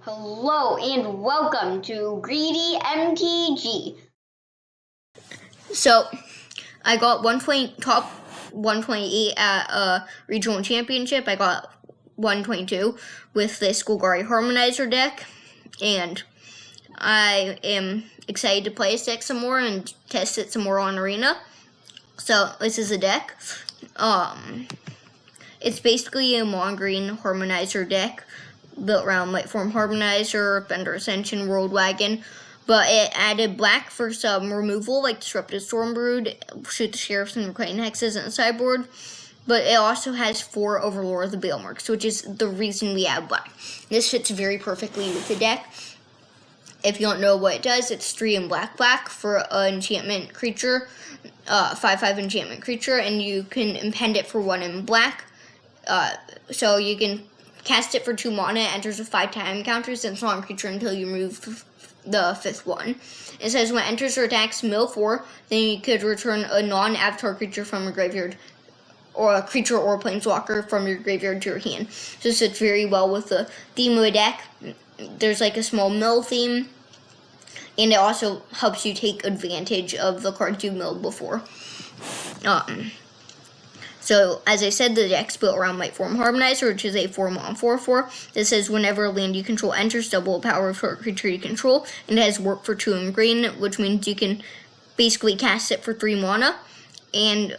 Hello and welcome to Greedy MTG. So, I got top 128 at a regional championship. I got 122 with this Golgari Harmonizer deck, and I am excited to play this deck some more and test it some more on Arena. So, this is a deck. It's basically a mono-green Harmonizer deck built around Lightform Harmonizer, Fender Ascension, World Wagon, but it added black for some removal, like Disruptive Stormbrood, Shoot the Sheriffs, and Reclaim Hexes in the sideboard. But it also has 4 Overlord of the Balemarks, which is the reason we add black. This fits very perfectly with the deck. If you don't know what it does, it's 3 in black for an enchantment creature, 5/5 enchantment creature, and you can impend it for 1 in black. So you can cast it for 2 mana, enters with 5 time counters, and it's not a creature until you remove the 5th one. It says when it enters or attacks mill 4, then you could return a non-avatar creature from your graveyard, or a creature or a planeswalker from your graveyard to your hand. So this fits very well with the theme of the deck. There's like a small mill theme, and it also helps you take advantage of the cards you milled before. So, as I said, the deck's built around Lightform Harmonizer, which is a 4/4 4/4. This says whenever a land you control enters, double the power for a creature you control. And it has warp for 2 in green, which means you can basically cast it for 3 mana. And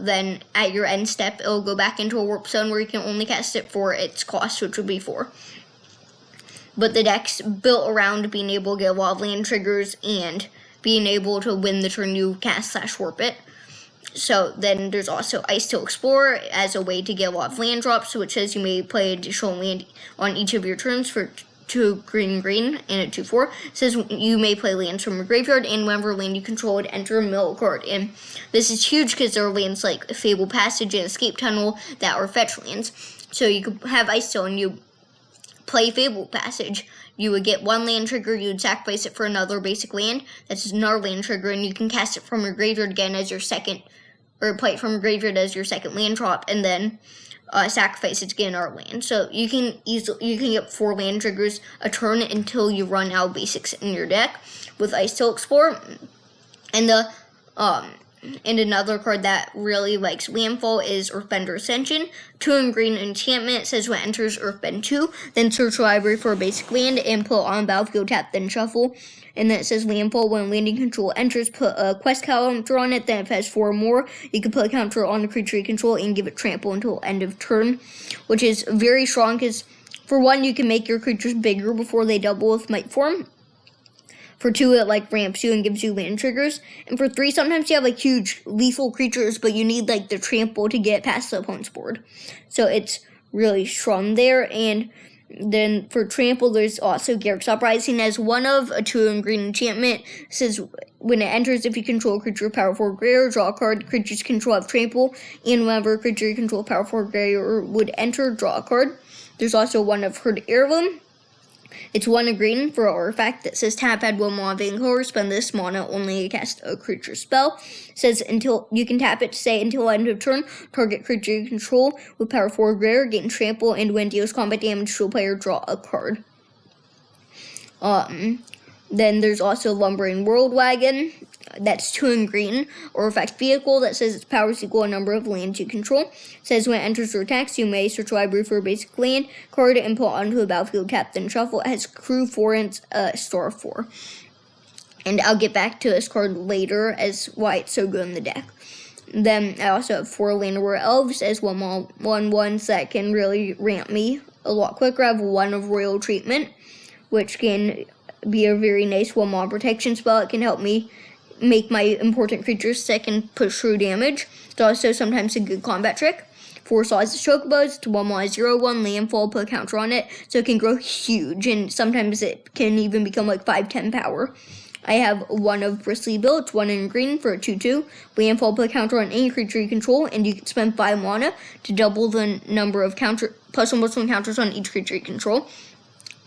then at your end step, it'll go back into a warp zone where you can only cast it for its cost, which would be 4. But the deck's built around being able to get a lot of land triggers and being able to win the turn you cast/warp it. So then there's also Icetail Explorer as a way to get a lot of land drops, which says you may play additional land on each of your turns for 2 green and a 2/4. It says you may play lands from your graveyard, and whenever land you control would enter a mill card. And this is huge because there are lands like Fable Passage and Escape Tunnel that are fetch lands. So you could have Icetail and you play Fable Passage. You would get 1 land trigger, you would sacrifice it for another basic land. That's another land trigger, and you can cast it from your graveyard again as your second, or play it from your graveyard as your second land drop, and then sacrifice it to get another land. So you can get 4 land triggers a turn until you run out of basics in your deck with Icetail Explorer. And another card that really likes Landfall is Earthbender Ascension. 2 in green enchantment. It says when it enters Earthbend 2, then search the library for a basic land and put it on the battlefield, tap, then shuffle. And then it says Landfall, when landing control enters, put a quest counter on it. Then if it has 4 or more, you can put a counter on the creature you control and give it trample until end of turn, which is very strong because for 1, you can make your creatures bigger before they double with Might Form. For 2, it ramps you and gives you land triggers. And for 3, sometimes you have huge lethal creatures, but you need the trample to get past the opponent's board. So it's really strong there. And then for trample, there's also Garruk's Uprising as one of a 2 in green enchantment. It says when it enters, if you control a creature with power 4 greater, draw a card. Creatures control have trample, and whenever a creature you control power 4 greater would enter, draw a card. There's also one of Herd Heirloom. It's 1 in green for an artifact that says tap, add 1 mana Veiling Horror, spend this mana only to cast a creature spell. It says until you can tap it to say until end of turn, target creature you control with power 4 greater, gain trample, and when deals combat damage to a player, draw a card. Then there's also Lumbering World Wagon. That's 2 in green, artifact vehicle that says its power is equal to a number of lands you control. It says when it enters or attacks, you may search library for a basic land card and put onto a battlefield, tap, then shuffle. It has crew 4 and star 4. And I'll get back to this card later as why it's so good in the deck. Then I also have 4 Llanowar Elves as 1/1 that can really ramp me a lot quicker. I have 1 of Royal Treatment, which can be a very nice 1 protection spell. It can help me make my important creatures sick and push through damage. It's also sometimes a good combat trick. 4 Slides of Chocobos, it's 1/0/1 Landfall, put a counter on it, so it can grow huge, and sometimes it can even become 5/10 power. I have 1 of Bristly Bill, it's 1 in green for a 2/2. Landfall, put a counter on any creature you control, and you can spend 5 mana to double the number of +1/+1 counters on each creature you control.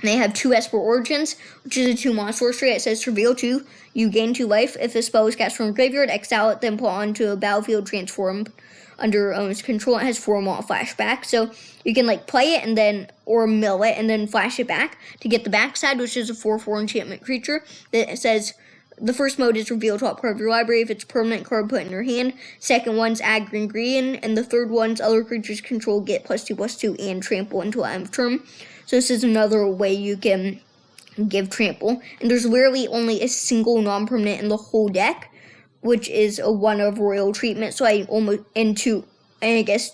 They have 2 Esper Origins, which is a 2 mana sorcery. It says reveal 2, you gain 2 life. If a spell is cast from a graveyard, exile it, then put onto a battlefield, transform under your owner's control. It has 4 flashback, so you can like play it and then, or mill it and then flash it back to get the backside, which is a 4/4 enchantment creature that says the first mode is reveal top card of your library if it's a permanent card put in your hand. Second one's add green, and the third one's other creatures control get +2/+2 and trample until end of turn. So this is another way you can give trample, and there's literally only a single non-permanent in the whole deck, which is a 1 of royal treatment. So and I guess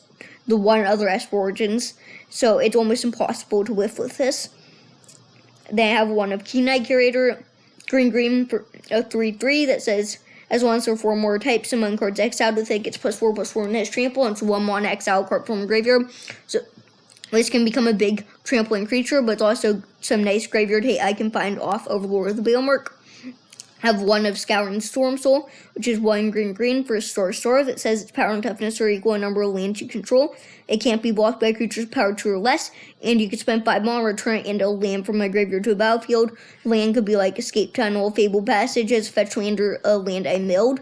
the 1 other Esper Origins. So it's almost impossible to whiff with this. Then I have 1 of Keen Eye Curator, green for a 3/3 that says as long as there are 4 more types among cards exiled with it, gets +4/+4 and has trample, and it's 1 exile card from graveyard. So this can become a big trampling creature, but it's also some nice graveyard hate I can find off Overlord of the Bailmark. Have 1 of Scouring Storm Soul, which is 1 green for a star that says its power and toughness are equal in number of lands you control. It can't be blocked by creatures power 2 or less, and you can spend 5 mana, return it into a land from a graveyard to a battlefield. Land could be like Escape Tunnel, Fable Passage, as fetch land or a land I milled.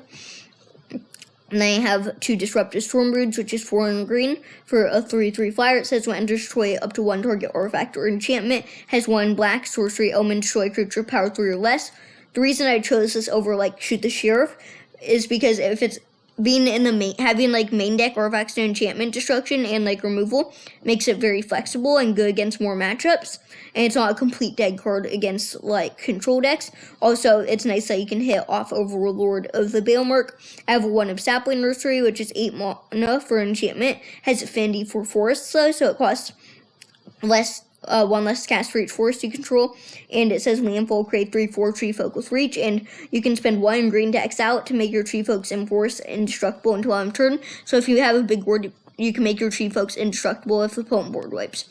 And then I have 2 Disruptive Stormbroods, which is 4 green for a 3/3 flyer. It says when it enters, destroy up to 1 target artifact or enchantment. Has 1 black sorcery, omen, destroy creature power 3 or less. The reason I chose this over like Shoot the Sheriff is because if it's being in the having like main deck artifacts and enchantment destruction and like removal makes it very flexible and good against more matchups, and it's not a complete dead card against like control decks. Also, it's nice that you can hit off Overlord of the Bailmark. I have 1 of Sapling Nursery, which is 8 mana for enchantment. Has affinity for forests though, so it costs less. 1 less cast for each forest you control, and it says Landfall, create 3/4 tree folk with reach, and you can spend 1 green to X out to make your tree folks and forests indestructible until end of turn. So if you have a big board, you can make your tree folks indestructible if the opponent board wipes.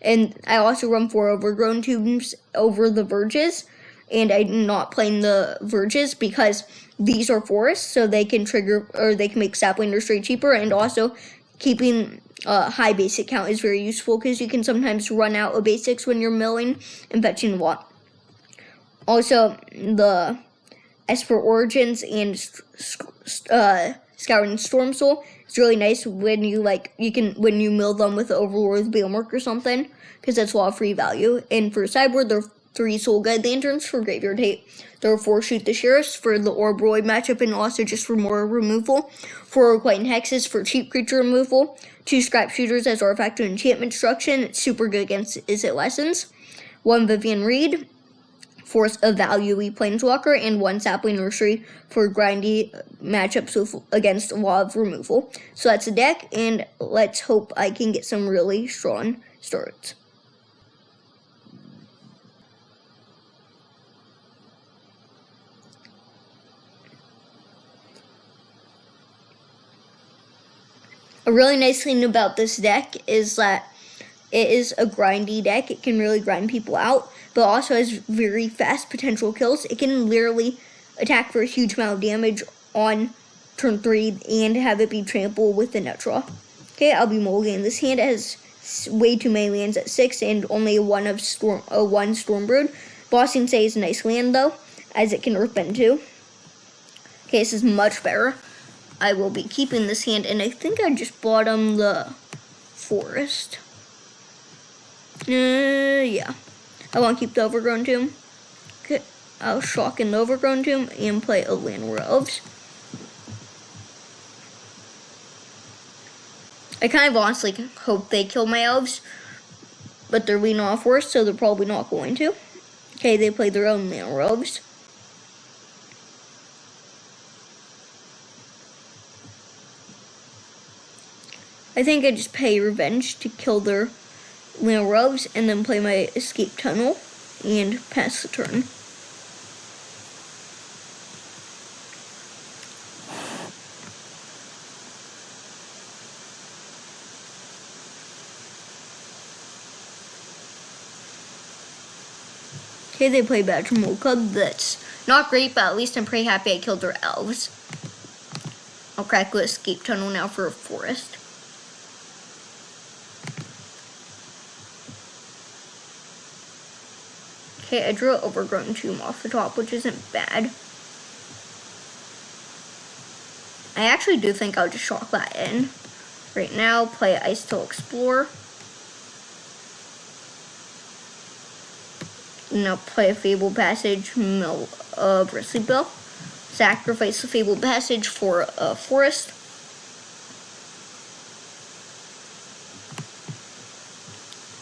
And I also run 4 overgrown tombs over the verges, and I'm not playing the verges because these are forests, so they can trigger, or they can make Sapling Nursery cheaper, and also keeping high basic count is very useful because you can sometimes run out of basics when you're milling and fetching a lot. Also, the Esper Origins and Scouring Storm Soul is really nice when you when you mill them with Overlord of the Bailmark or something, because that's a lot of free value. And for sideboard, there are 3 Soul Guide Lanterns for graveyard hate. There are 4 Shoot the Sheriffs for the Orbroid matchup and also just for more removal. 4 Requiting Hexes for cheap creature removal. 2 Scrap Shooters as artifact and enchantment destruction. It's super good against Izzet Lessons. 1 Vivian Reed for a value-y Planeswalker, and 1 Sapling Nursery for grindy matchups against a lot of removal. So that's the deck, and let's hope I can get some really strong starts. A really nice thing about this deck is that it is a grindy deck. It can really grind people out, but also has very fast potential kills. It can literally attack for a huge amount of damage on turn 3 and have it be trampled with the nut draw. Okay, I'll be mulliganing this hand. It has way too many lands at 6 and only 1 Stormbrood. Bossing Say is a nice land though, as it can earthbend too. Okay, this is much better. I will be keeping this hand, and I think I just bottomed the forest. Yeah. I want to keep the Overgrown Tomb. Okay, I'll shock in the Overgrown Tomb and play a Land Elves. I kind of honestly hope they kill my elves, but they're leaning off worse, so they're probably not going to. Okay, they play their own Land Elves. I think I just pay Revenge to kill their Land Elves and then play my Escape Tunnel and pass the turn. Okay, they play Badger Mole Club. That's not great, but at least I'm pretty happy I killed their elves. I'll crack the Escape Tunnel now for a forest. Okay, I drew an Overgrown Tomb off the top, which isn't bad. I actually do think I'll just shock that in. right now. Play Ice Till Explore. Now play a Fabled Passage, mill a Bristly Bill. Sacrifice the Fabled Passage for a Forest.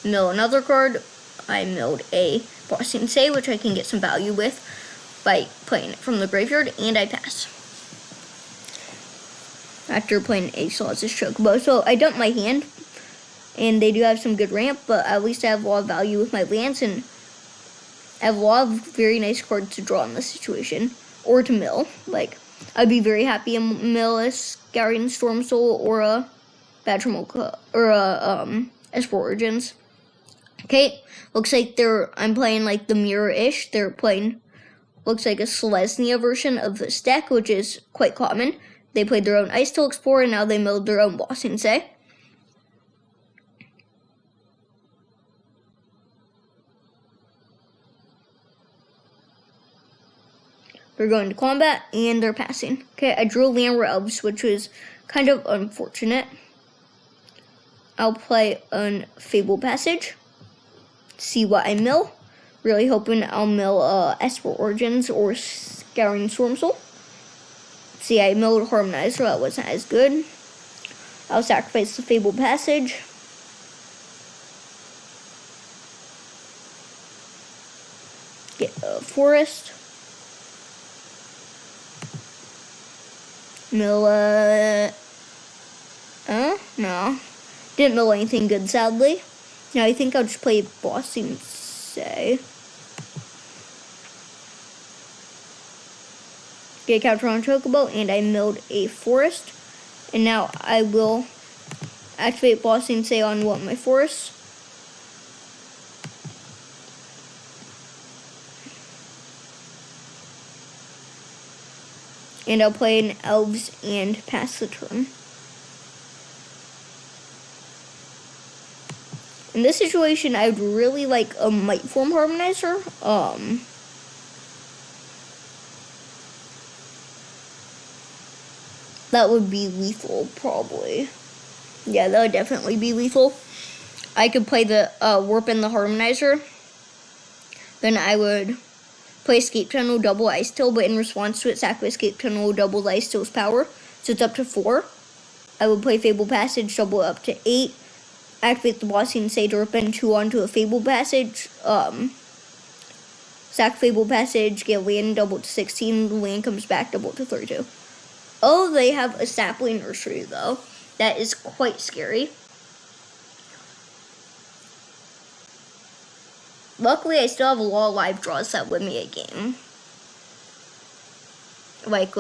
Mill another card. I milled a Bossing Say, which I can get some value with by playing it from the graveyard, and I pass. After playing a Sloth's Chocobo. So I dump my hand, and they do have some good ramp, but at least I have a lot of value with my lands, and I have a lot of very nice cards to draw in this situation, or to mill. Like, I'd be very happy to mill a Scouring Storm Soul or a Badgermoka, or a Esper Origins. Okay, looks like I'm playing like the mirror-ish. They're playing, looks like a Selesnya version of this deck, which is quite common. They played their own Ice Till Explore, and now they milled their own Bossing Say. They're going to combat, and they're passing. Okay, I drew Land Elves, which was kind of unfortunate. I'll play a Fabled Passage. See what I mill. Really hoping I'll mill Esper Origins or Scouring Storm Soul. See, I milled Harmonizer, that wasn't as good. I'll sacrifice the Fabled Passage. Get a Forest. Mill, no. Didn't mill anything good, sadly. Now I think I'll just play Bossing Say. Get a counter on Chocobo, and I milled a Forest. And now I will activate Bossing Say on one of my forests. And I'll play an Elves and pass the turn. In this situation, I would really like a Might Form Harmonizer. That would be lethal, probably. Yeah, that would definitely be lethal. I could play the Warp and the Harmonizer. Then I would play Escape Tunnel, double Ice Till, but in response to it, sacrifice Escape Tunnel, double Ice Till's power. So it's up to 4. I would play Fabled Passage, double up to 8. Activate the Bossing Say to rip in 2 onto a Fabled Passage. Sack Fabled Passage, get land, double to 16. The land comes back, double to 32. Oh, they have a Sapling Nursery, though. That is quite scary. Luckily, I still have a lot of live draws that win me a game. Like,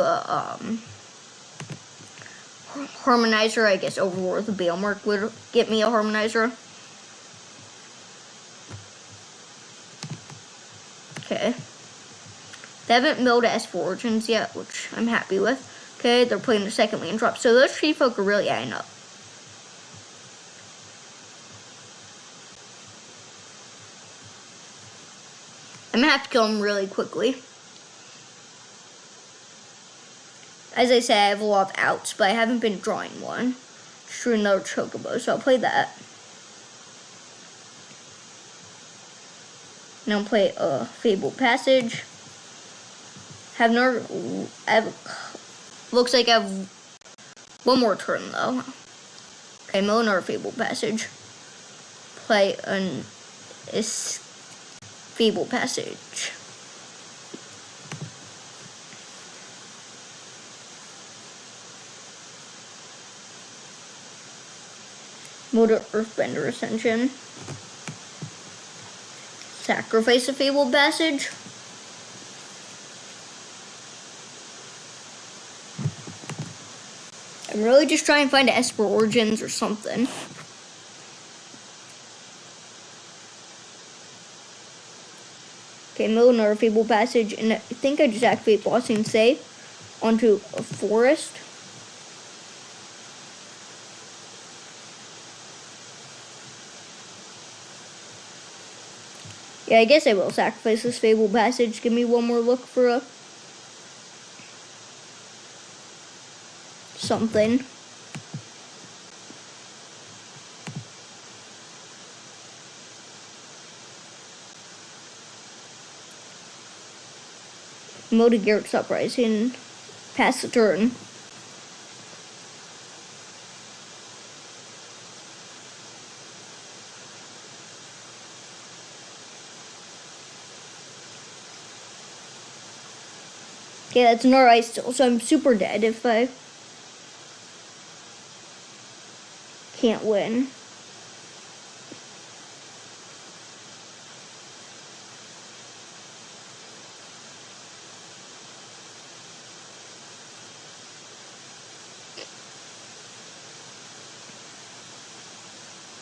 Harmonizer, I guess Overlord with the Balemark would get me a Harmonizer. Okay. They haven't milled Esper Origins yet, which I'm happy with. Okay, they're playing the second land drop, so those tree folk are really adding up. I'm gonna have to kill them really quickly. As I said, I have a lot of outs, but I haven't been drawing one. Just drew another Chocobo, so I'll play that. Now I'll play a Fabled Passage. Looks like I have one more turn, though. Okay, mill another Fabled Passage. Play an Fabled Passage. Motor Earthbender Ascension. Sacrifice a Fabled Passage. I'm really just trying to find Esper Origins or something. Okay, mill another Fabled Passage, and I think I just activate Bossing Say onto a Forest. Yeah, I guess I will sacrifice this Fabled Passage. Give me one more look for a something. Moda Garrett's uprising. Pass the turn. Okay, that's an alright still, so I'm super dead if I can't win.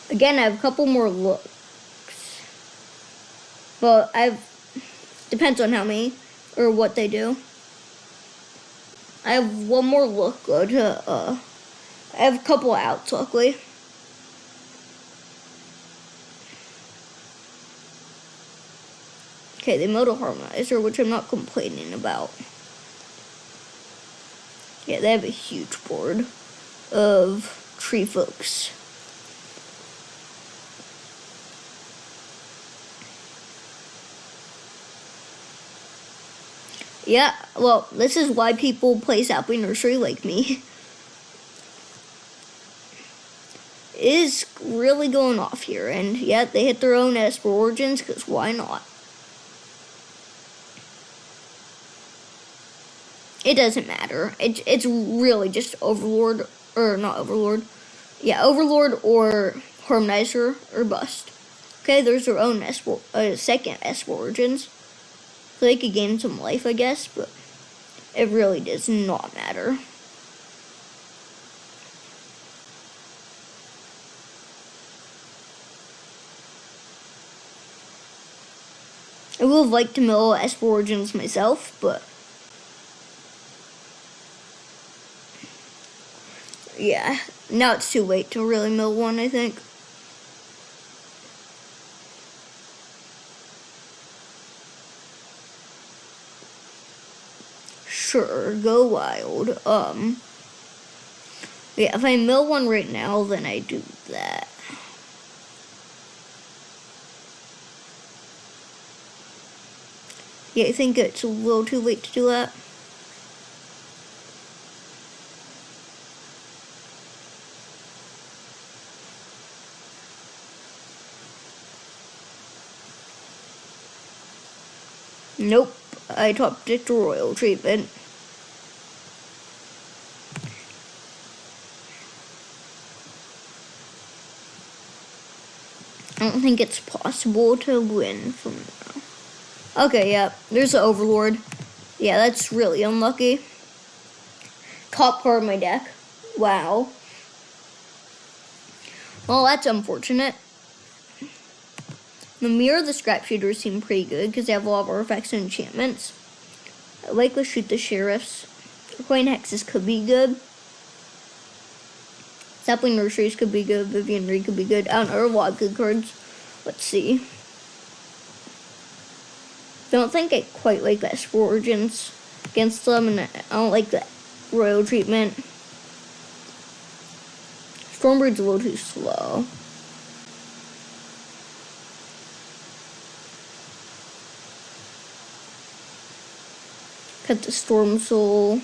Again, I have a couple more looks. But depends on how many or what they do. I have one more look good. I have a couple outs, luckily. Okay, they mode a harmonizer, which I'm not complaining about. Yeah, they have a huge board of tree folks. Yeah, well, this is why people play Sapling Nursery like me. It is really going off here, and yeah, they hit their own Esper Origins, because why not? It doesn't matter. It's really just Overlord, or not Overlord. Yeah, Overlord or Harmonizer or Bust. Okay, there's their own second Esper Origins. So they could gain some life, I guess, but it really does not matter. I would have liked to mill Esper Origins myself, but yeah, now it's too late to really mill one, I think. Sure, go wild. Yeah, if I mill one right now, then I do that. Yeah, I think it's a little too late to do that. Nope, I topped it to royal treatment. I don't think it's possible to win from now. Okay, yeah, there's the Overlord. Yeah, that's really unlucky. Top part of my deck. Wow. Well, that's unfortunate. The Mirror of the Scrap Shooters seem pretty good because they have a lot of artifacts and enchantments. I like to shoot the Sheriffs. Coin Hexes could be good. Sapling Nurseries could be good. Vivian Reed could be good. I don't know, there are a lot of good cards. Let's see. I don't think I quite like that Esper Origins against them, and I don't like that royal treatment. Stormbreed's a little too slow. Cut the Storm Soul.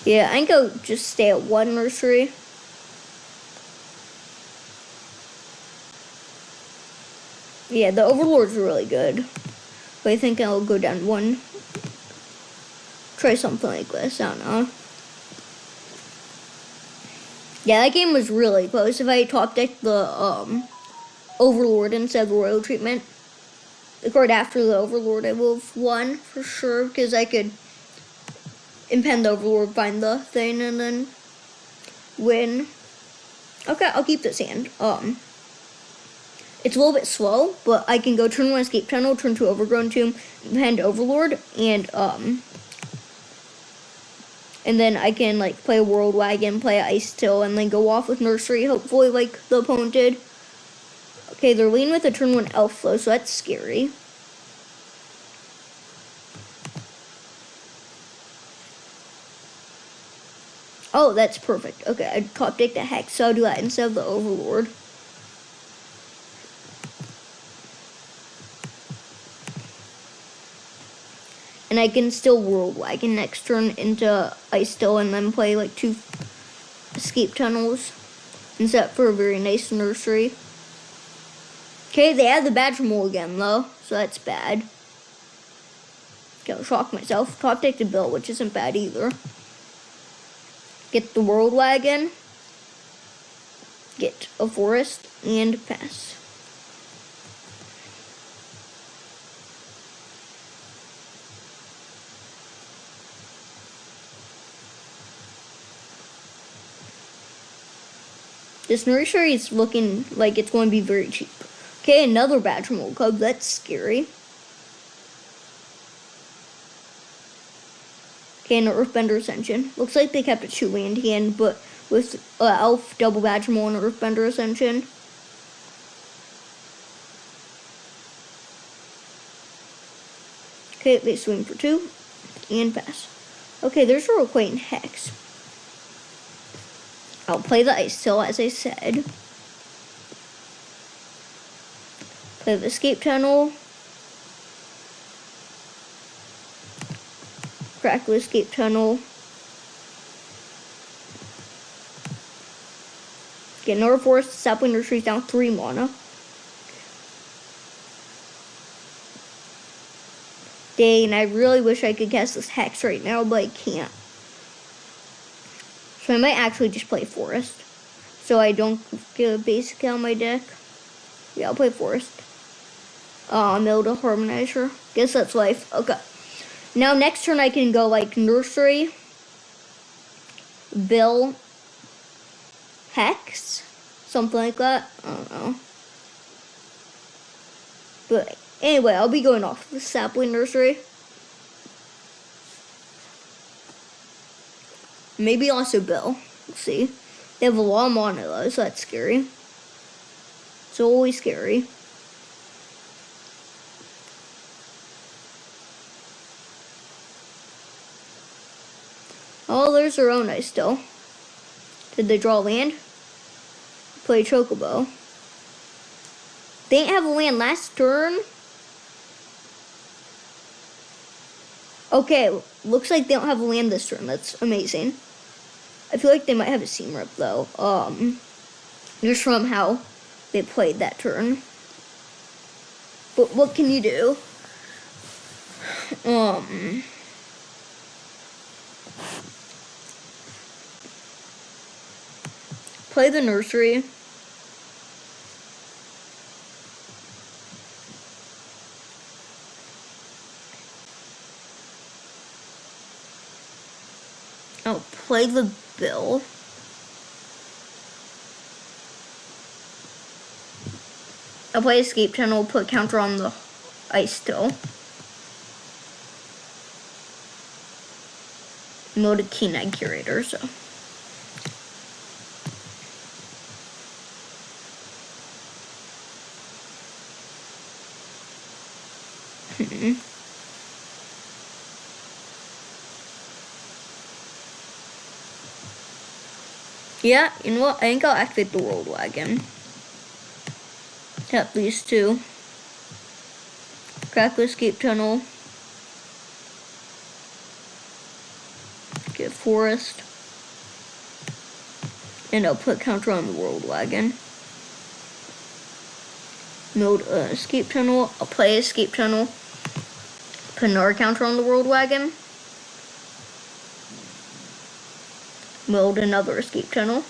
Yeah, I think I'll just stay at one nursery. Yeah, the Overlord's really good. But I think I'll go down one. Try something like this, I don't know. Yeah, that game was really close. If I top decked the Overlord instead of the royal treatment, the card after the Overlord, I will have won for sure, because I could impend the Overlord, find the thing, and then win. Okay, I'll keep this hand. It's a little bit slow, but I can go turn 1 Escape Tunnel, turn 2 Overgrown Tomb, impend Overlord, and then I can like play World Wagon, play Ice Till, and then go off with Nursery, hopefully like the opponent did. Okay, they're leading with a turn 1 Elf Flow, so that's scary. Oh, that's perfect. Okay, I'd top deck the Hex, so I'll do that instead of the Overlord. And I can still World Wagon next turn into Ice Still and then play like 2 Escape Tunnels and set for a very nice nursery. Okay, they have the Badger Mole again though, so that's bad. Okay, I'll shock myself. Top deck the Bill, which isn't bad either. Get the World Wagon. Get a Forest and pass. This nursery is looking like it's going to be very cheap. Okay, another Badger Mole Cub. That's scary. Okay, an Earthbender Ascension. Looks like they kept a 2-land hand, but with Elf, Double Badger Mole, and Earthbender Ascension. Okay, they swing for 2 and pass. Okay, there's a Requaint Hex. I'll play the Ice Still, as I said. Play the Escape Tunnel. Crack the Escape Tunnel. Get another Forest. Sapling Nursery's down 3 mana. Dang, I really wish I could cast this Hex right now, but I can't. So I might actually just play Forest, so I don't get a basic out of my deck. Yeah, I'll play Forest. Mill to Harmonizer. Guess that's life. Okay. Now next turn I can go like Nursery, Bill, Hex, something like that. I don't know. But anyway, I'll be going off the Sapling Nursery. Maybe also Bill. We'll see. They have a lot of mana though, so that's scary. It's always scary. Oh, there's their own Ice Still. Did they draw land? Play Chocobo. They didn't have a land last turn. Okay, looks like they don't have a land this turn. That's amazing. I feel like they might have a Seam Rip though. Just from how they played that turn. But what can you do? Play the Nursery. I'll play the Bill. I'll play Escape Tunnel, put counter on the Ice Still. Mode a Keen-Eyed Curator, so. Yeah, you know what? I think I'll activate the World Wagon. Tap these 2. Crack the Escape Tunnel. Get Forest. And I'll put counter on the World Wagon. Mode Escape Tunnel. I'll play Escape Tunnel. Put another counter on the World Wagon. Build another Escape Tunnel.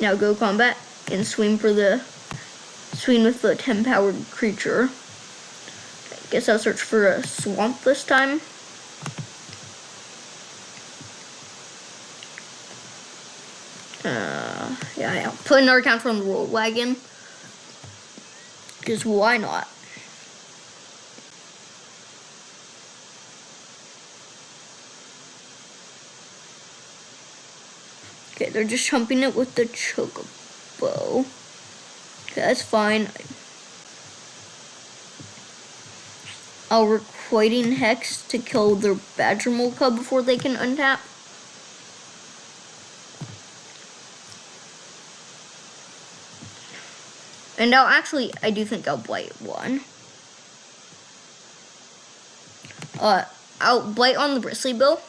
Now go combat and swing with the 10-powered creature. I guess I'll search for a swamp this time. Yeah, I'll put another counter on the World Wagon. Because why not? Okay, they're just chumping it with the Chocobo. Okay, that's fine. I'll Requiting Hex to kill their Badger Mole Cub before they can untap. And I do think I'll blight one. I'll blight on the Bristly Bill.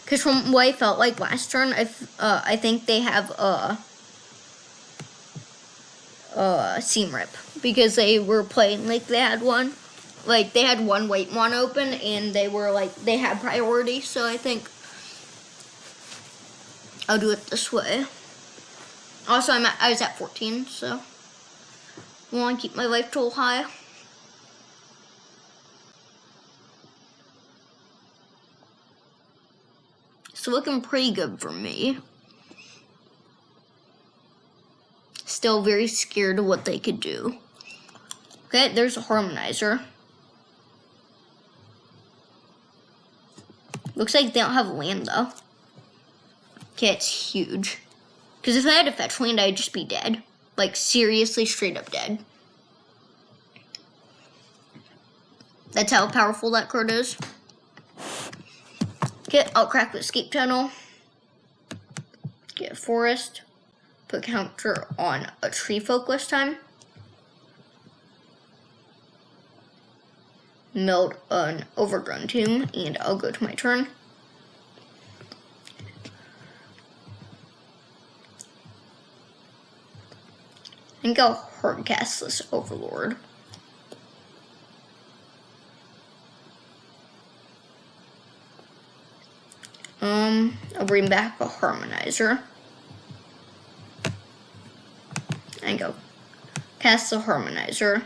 Because from what I felt like last turn, I think they have Seam Rip. Because they were playing like they had one. Like, they had one white one open, and they were like, they had priority. So I think I'll do it this way. Also, I was at 14, so I want to keep my life total high. It's looking pretty good for me. Still very scared of what they could do. Okay, there's a Harmonizer. Looks like they don't have land though. Okay, it's huge. Because if I had a fetch land, I'd just be dead. Like, seriously, straight up dead. That's how powerful that card is. Okay, I'll crack the escape tunnel. Get a forest. Put counter on a tree folk this time. Meld an overgrown tomb, and I'll go to my turn. I think I'll hard cast this Overlord. I'll bring back a Harmonizer. And go cast the Harmonizer.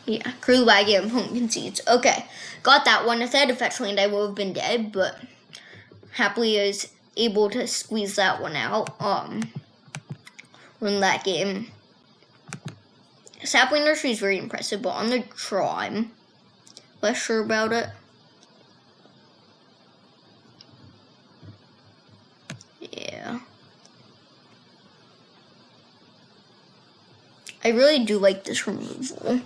Yeah, crew wagon, home concedes. Okay, got that one. If I had a fetch land, I would have been dead, but happily I was able to squeeze that one out. In that game. Sapling Nursery is very impressive, but on the draw, I'm less sure about it. Yeah. I really do like this removal.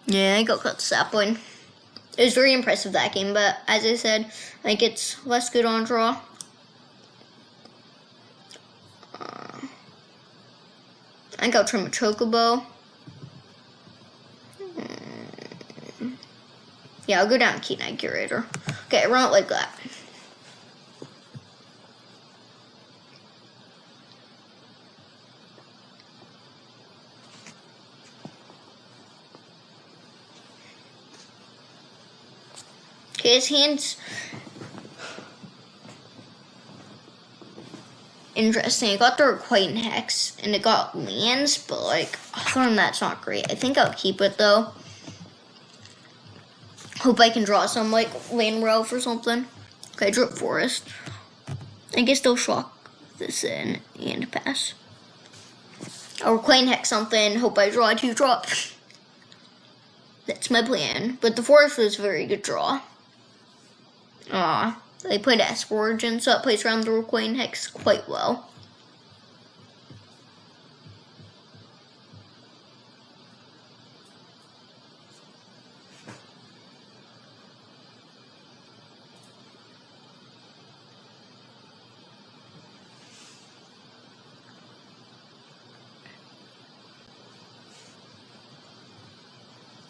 Yeah, I got the sapling. It was very impressive that game, but as I said, I think it's less good on draw. I think I'll trim a Chocobo. Yeah, I'll go down Key Night Curator. Okay, run it like that. Okay, his hand's interesting. It got the Requiem Hex, and it got lands, but like, other than that, it's not great. I think I'll keep it though. Hope I can draw some like land row for something. Okay, drew forest. I guess they'll shock this in and pass. I'll Requiem Hex something. Hope I draw a 2-drop. That's my plan. But the forest was a very good draw. They played Esper Origin, so it plays around the Requiem Hex quite well.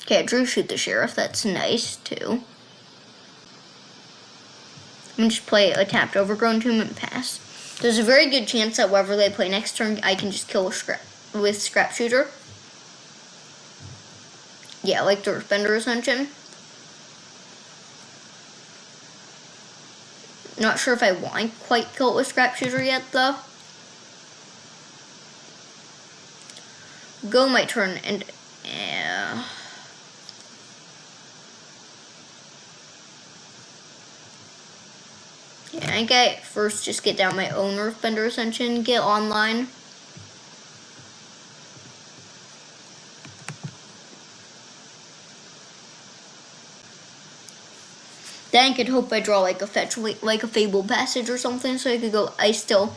Okay, I drew Shoot the Sheriff. That's nice, too. I'm just play a tapped Overgrown Tomb and pass. There's a very good chance that whatever they play next turn, I can just kill with Scrap Shooter. Yeah, like the Earthbender Ascension. Not sure if I want to quite kill it with Scrap Shooter yet, though. Go my turn, and yeah. Yeah, I think I first just get down my own Earthbender Ascension, get online. Then I could hope I draw like a fetch, like a Fable Passage or something, so I could go Ice Still,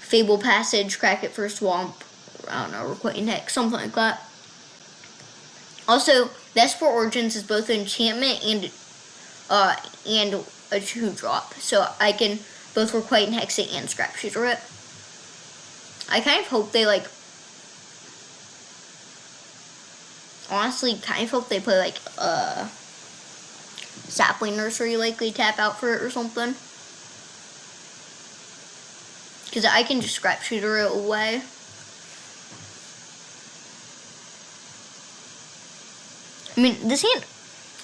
Fable Passage, crack it for Swamp, I don't know, Requiem Hex, something like that. Also, Desperate Origins is both an enchantment and a 2-drop. So I can both Requite and Hex it and Scrap Shooter it. I kind of hope they honestly kind of hope they play Sapling Nursery, likely tap out for it or something. Because I can just Scrap Shooter it away. I mean, this hand...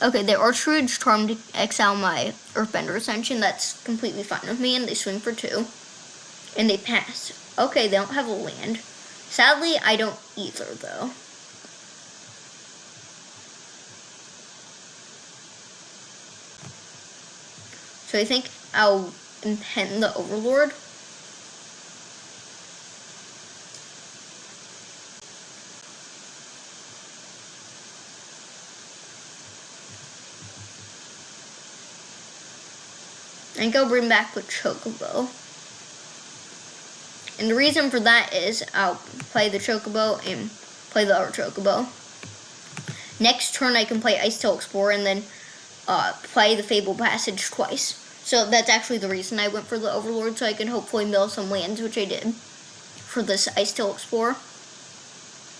Okay, they Archridge Charm to exile my Earthbender Ascension. That's completely fine with me, and they swing for 2. And they pass. Okay, they don't have a land. Sadly, I don't either, though. So I think I'll Impend the Overlord. I think I'll bring back the Chocobo. And the reason for that is I'll play the Chocobo and play the other Chocobo. Next turn I can play Ice Tail Explorer and then play the Fable Passage twice. So that's actually the reason I went for the Overlord, so I can hopefully mill some lands, which I did for this Ice Tail Explorer.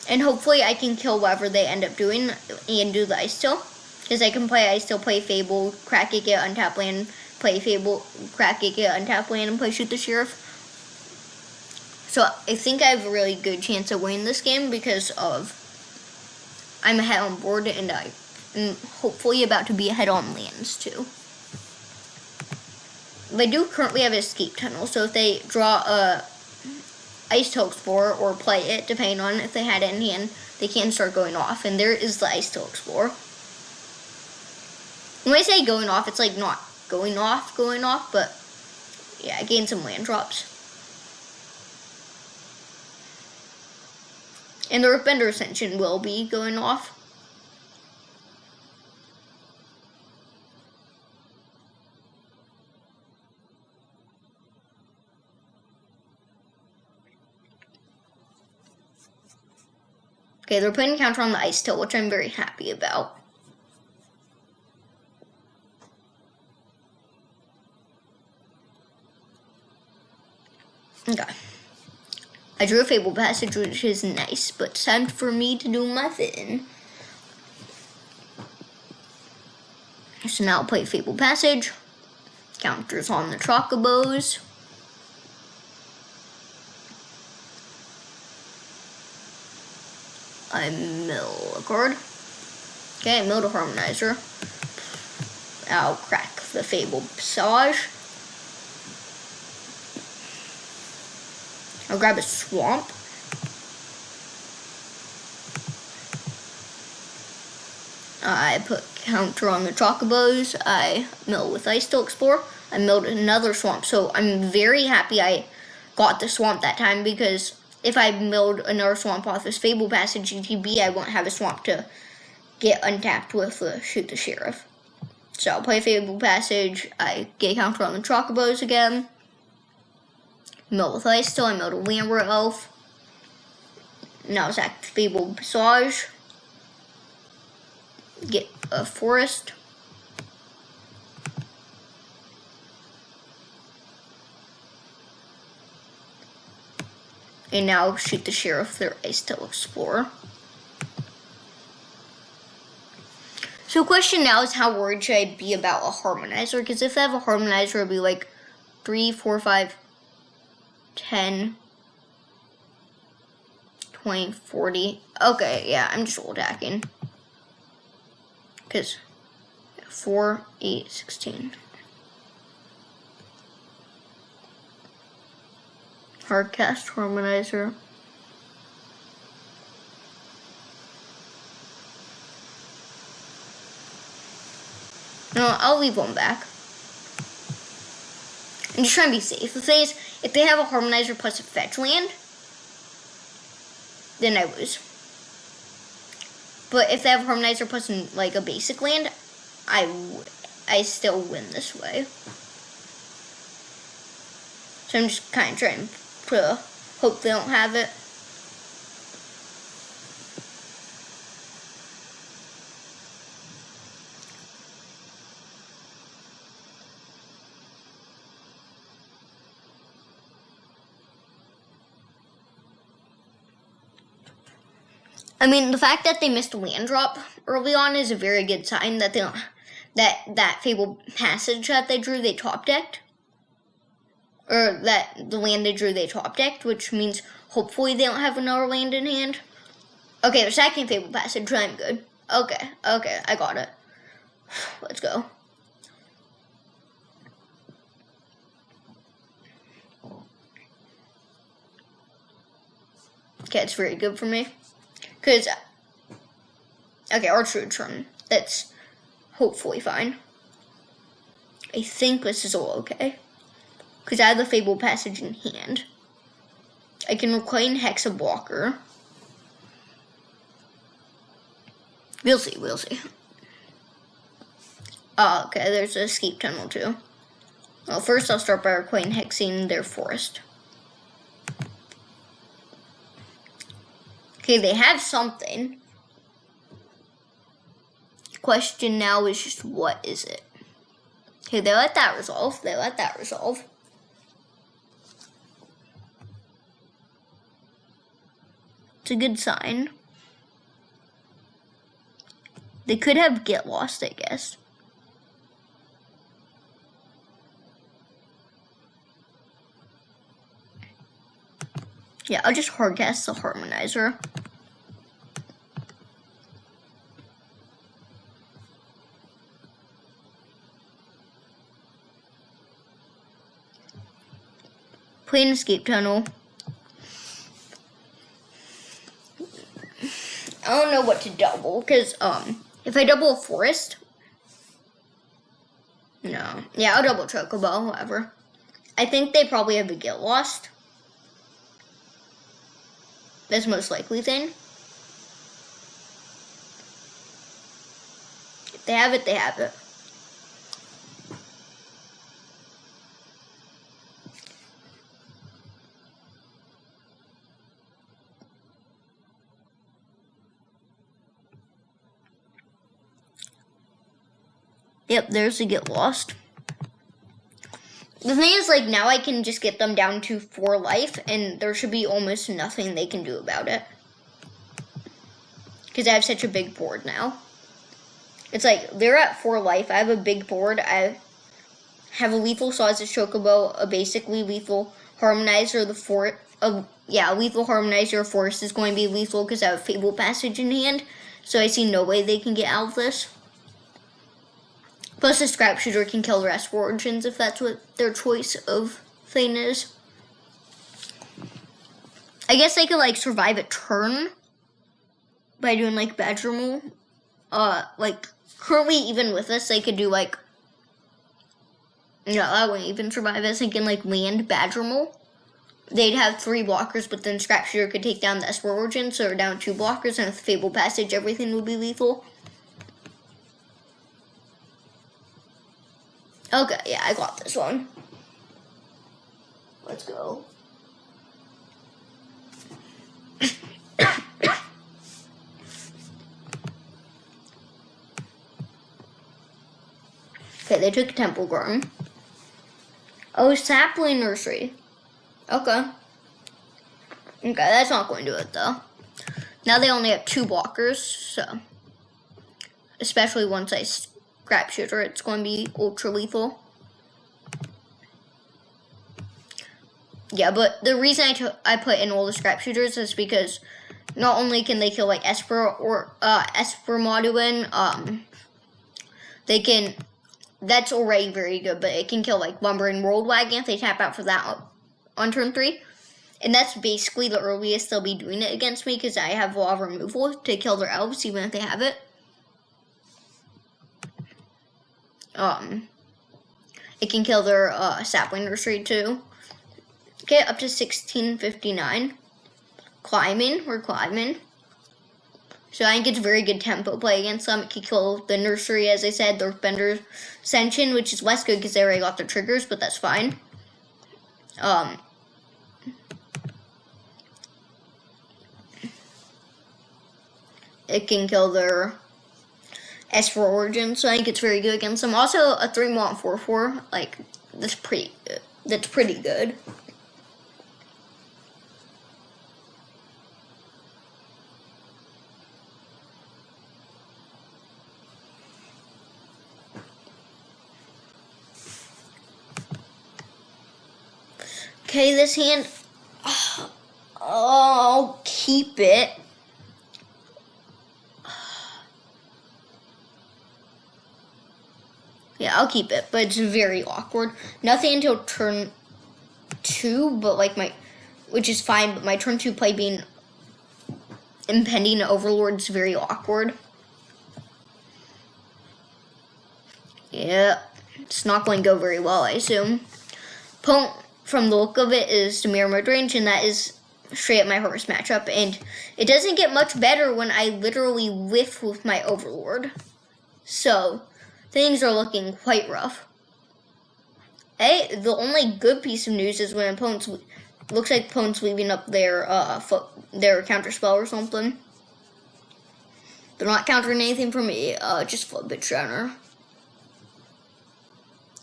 And hopefully I can kill whatever they end up doing and do the Ice Tail. Because I can play Ice Tail, play Fable, crack it, get untap land, play Fable, crack it, get untap land, and play Shoot the Sheriff. So I think I have a really good chance of winning this game because of I'm ahead on board and I'm hopefully about to be ahead on lands too. They do currently have an Escape Tunnel, so if they draw a Ice Tail Explorer or play it, depending on if they had it in hand, they can start going off, and there is the Ice Tail Explorer. When I say going off, it's like not going off, but yeah, I gained some land drops. And the Earthbender Ascension will be going off. Okay, they're putting a counter on the Ice Tail, which I'm very happy about. Okay. I drew a Fable Passage, which is nice, but it's time for me to do my thing. So now I'll play Fable Passage. Counters on the Chocobos. I mill a card. Okay, I milled a Harmonizer. I'll crack the Fable Passage. I'll grab a Swamp. I put counter on the Chocobos. I mill with Ice Tail Explorer. I milled another Swamp. So I'm very happy I got the Swamp that time because if I milled another Swamp off this Fable Passage GTB, I won't have a Swamp to get untapped with Shoot the Sheriff. So I'll play Fable Passage. I get a counter on the Chocobos again. Mill with Ice Tail. I milled a Lambert Elf. Now it's active Fable Passage. Get a Forest. And now Shoot the Sheriff, their Ice Tail Explorer. So the question now is how worried should I be about a Harmonizer? Because if I have a Harmonizer, it'll be like 3, 4, 5, 10, 20, 40. Okay, yeah, I'm just old hacking. Because 4, 8, 16. Hardcast Harmonizer. No, I'll leave one back. I'm just trying to be safe. The thing is, if they have a Harmonizer plus a fetch land, then I lose. But if they have a Harmonizer plus like a basic land, I still win this way. So I'm just kind of trying to hope they don't have it. I mean, the fact that they missed a land drop early on is a very good sign that that Fabled Passage that they drew, they top decked. Or that the land they drew, they top decked, which means hopefully they don't have another land in hand. Okay, the second Fabled Passage, I'm good. Okay, I got it. Let's go. Okay, it's very good for me. Because, okay, Archer turn. That's hopefully fine. I think this is all okay. Because I have the Fabled Passage in hand. I can reclaim Hex a blocker. We'll see. Okay, there's an escape tunnel too. Well, first I'll start by reclaiming hexing their forest. Okay, they have something. Question now is just what is it? Okay, they let that resolve. It's a good sign. They could have Get Lost, I guess. Yeah, I'll just hardcast the Harmonizer. Play an escape tunnel. I don't know what to double, because, if I double a forest, no. Yeah, I'll double Chocobo, whatever. I think they probably have a Get Lost. That's the most likely thing. If they have it, they have it. Yep, there's a Get Lost. The thing is, like, now I can just get them down to 4 life, and there should be almost nothing they can do about it. Because I have such a big board now. It's like, they're at 4 life, I have a big board, I have a lethal Saw's Chocobo, a basically lethal Harmonizer, lethal Harmonizer Forest is going to be lethal because I have Fabled Passage in hand, so I see no way they can get out of this. Plus, the Scrap Shooter can kill the rest of Origins if that's what their choice of thing is. I guess they could, like, survive a turn by doing, like, Badge Removal. Like, currently, even with this, they could do, like, no, I wouldn't even survive this. They can, like, land Badge Removal. They'd have 3 blockers, but then Scrap Shooter could take down the Esper Origin, so they're down 2 blockers, and with Fabled Passage, everything would be lethal. Okay, yeah, I got this one. Let's go. Okay, they took Temple Garden. Oh, Sapling Nursery. Okay. Okay, that's not going to do it, though. Now they only have 2 blockers, so... Especially once I Scrap Shooter, it's going to be ultra lethal. Yeah, but the reason I put in all the Scrap Shooters is because not only can they kill like Esper or Esper Moduin, they can. That's already very good, but it can kill like Lumbering World Wagon if they tap out for that on turn 3. And that's basically the earliest they'll be doing it against me because I have Law of Removal to kill their elves even if they have it. It can kill their Sapling Nursery too. Okay, up to 1659. We're climbing. So I think it's very good tempo play against them. It can kill the Nursery, as I said, the Earthbender Ascension, which is less good because they already got their triggers, but that's fine. It can kill their Esper Origin, so I think it's very good against them. Also, a 3-1 4/4, like, that's pretty good. That's pretty good. Okay, this hand, I'll keep it. Yeah, I'll keep it, but it's very awkward. Nothing until turn 2, but like which is fine, but my turn 2 play being impending overlord is very awkward. Yeah, it's not going to go very well, I assume. Opponent, from the look of it, is to mirror mid-range, and that is straight up my hardest matchup, and it doesn't get much better when I literally whiff with my overlord. So, things are looking quite rough. The only good piece of news is when opponents, looks like opponents leaving up their counter spell or something. They're not countering anything for me, just Flood Bitch Downer.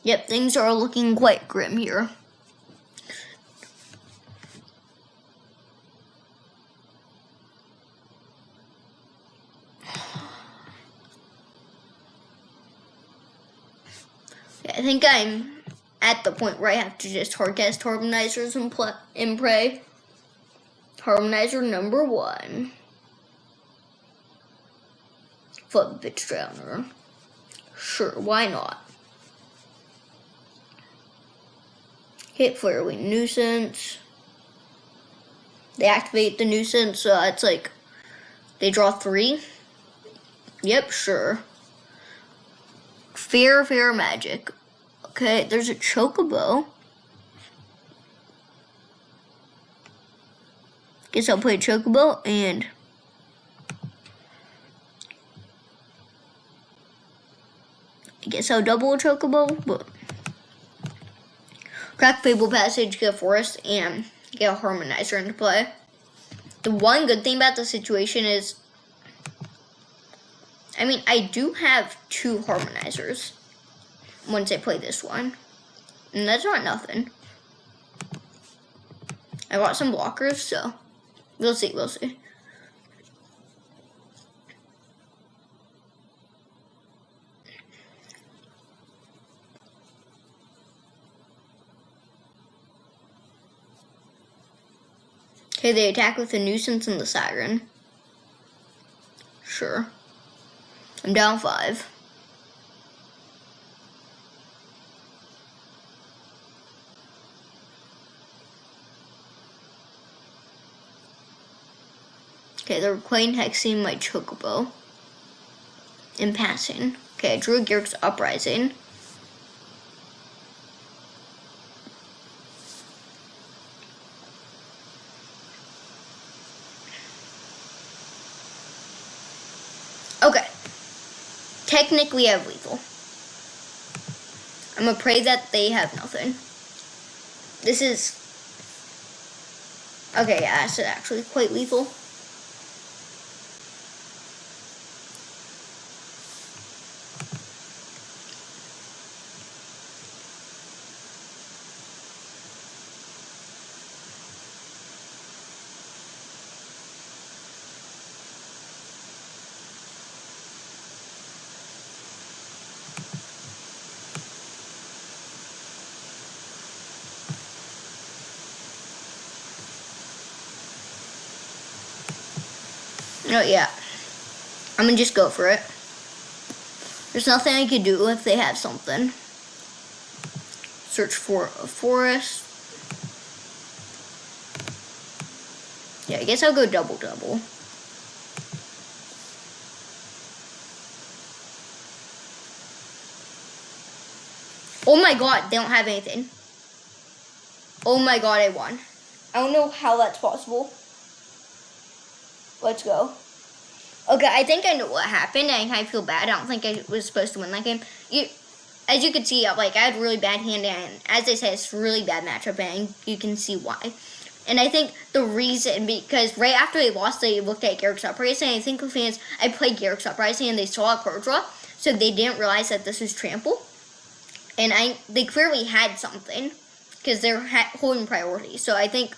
Yep, things are looking quite grim here. Yeah, I think I'm at the point where I have to just hardcast Harmonizers and pray. Harmonizer number 1. Flood Bitch Downer. Sure, why not? Hit Flarewing Nuisance. They activate the Nuisance, so it's like they draw 3. Yep, sure. Fair magic. Okay, there's a Chocobo. Guess I'll play Chocobo and I guess I'll double a Chocobo, but crack Fable Passage, get a Forest, and get a Harmonizer into play. The one good thing about the situation is, I mean, I do have 2 Harmonizers once I play this one, and that's not nothing. I got some blockers, so we'll see. Okay, they attack with the Nuisance and the Siren. Sure. I'm down 5. Okay, they're playing Hexing my Chocobo. In passing. Okay, I drew a Garrick's Uprising. Okay. Technically, I have lethal. I'm gonna pray that they have nothing. This is... Okay, yeah, that's actually quite lethal. Oh, yeah. I'm gonna just go for it. There's nothing I can do if they have something. Search for a forest. Yeah, I guess I'll go double. Oh my god, they don't have anything. Oh my god, I won. I don't know how that's possible. Let's go. Okay, I think I know what happened, and I feel bad. I don't think I was supposed to win that game. As you can see, like, I had a really bad hand, and as I said, it's a really bad matchup, and you can see why. And I think the reason, because right after they lost, they looked at Garrick's Uprising, and I think the fans, I played Garrick's Uprising, and they saw a card draw, so they didn't realize that this was Trample. And they clearly had something, because they're holding priority. So I think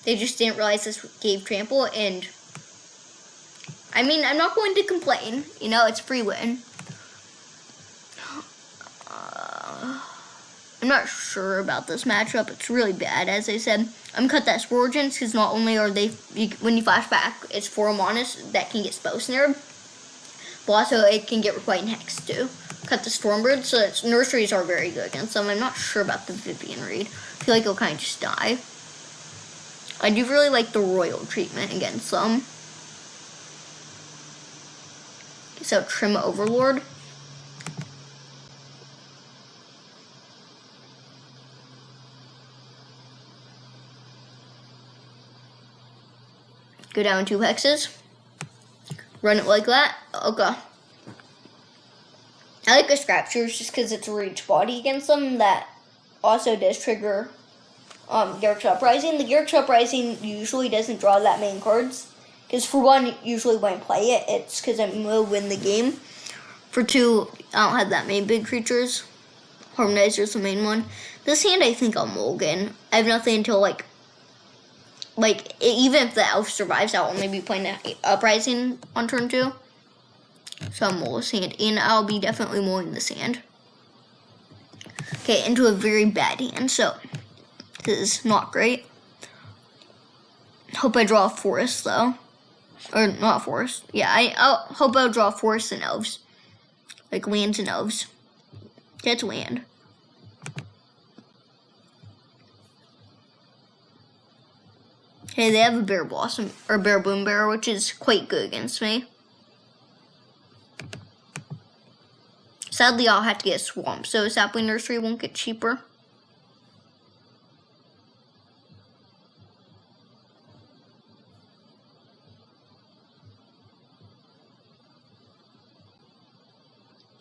they just didn't realize this gave Trample, and I mean, I'm not going to complain. You know, it's free win. I'm not sure about this matchup. It's really bad, as I said. I'm gonna cut that Spore Origins because not only are they, when you flash back, it's 4 Monas that can get spell snared, but also it can get Requite and Hex too. Cut the Stormbird, so its nurseries are very good against them. I'm not sure about the Vivian Reed. I feel like it'll kind of just die. I do really like the Royal treatment against them. So Trim Overlord. Go down 2 hexes. Run it like that. Okay. I like the Scrap Shooters just because it's a reach body against them that also does trigger Garrick's Uprising. The Garrick's Uprising usually doesn't draw that many cards. Because for one, usually when I play it, it's because I'm going to win the game. For two, I don't have that many big creatures. Harmonizer's the main one. This hand, I think I'll mulligan. I have nothing until even if the elf survives, I'll only be playing the Uprising on turn 2. So I'll mull this hand, and I'll be definitely mulling this hand. Okay, into a very bad hand, so this is not great. Hope I draw a forest, though. Or not forest. Yeah, I'll hope I'll draw forests and elves. Like lands and elves. That's land. Okay, they have a Bear Blossom, or Bear Boom Bear, which is quite good against me. Sadly, I'll have to get a Swamp, so Sapling Nursery won't get cheaper.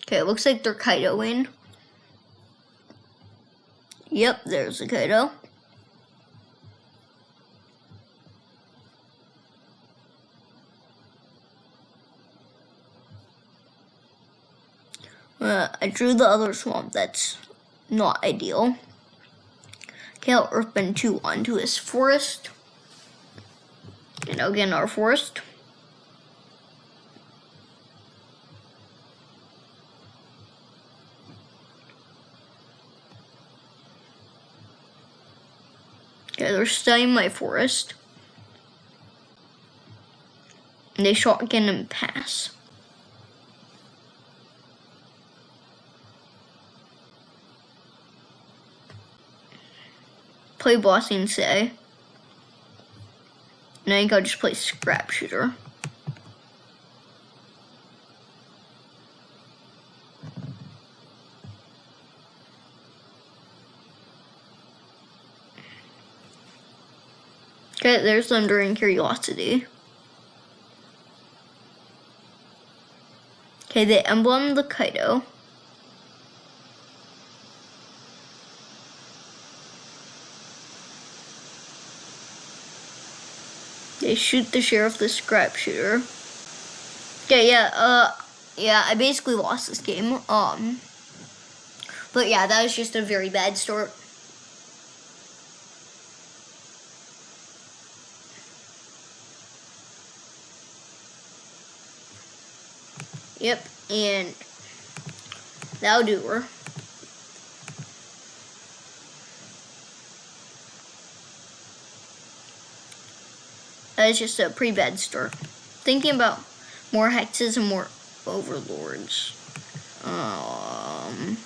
Okay, it looks like they're Kaidoing. Yep, there's a Kaido. I drew the other swamp. That's not ideal. Okay, I'll Earthbend 2 onto his forest. And I'll get our forest. Okay, they're studying my forest. And they shotgun and pass. Play Bossing Say. And I think I'll just play Scrap Shooter. Okay, there's Thundering Curiosity. Okay, they emblem the Kaido. They shoot the Sheriff, the Scrap Shooter. Okay, yeah, I basically lost this game. But yeah, that was just a very bad start. Yep, and that'll do her. That is just a pretty bad start. Thinking about more hexes and more overlords. I'm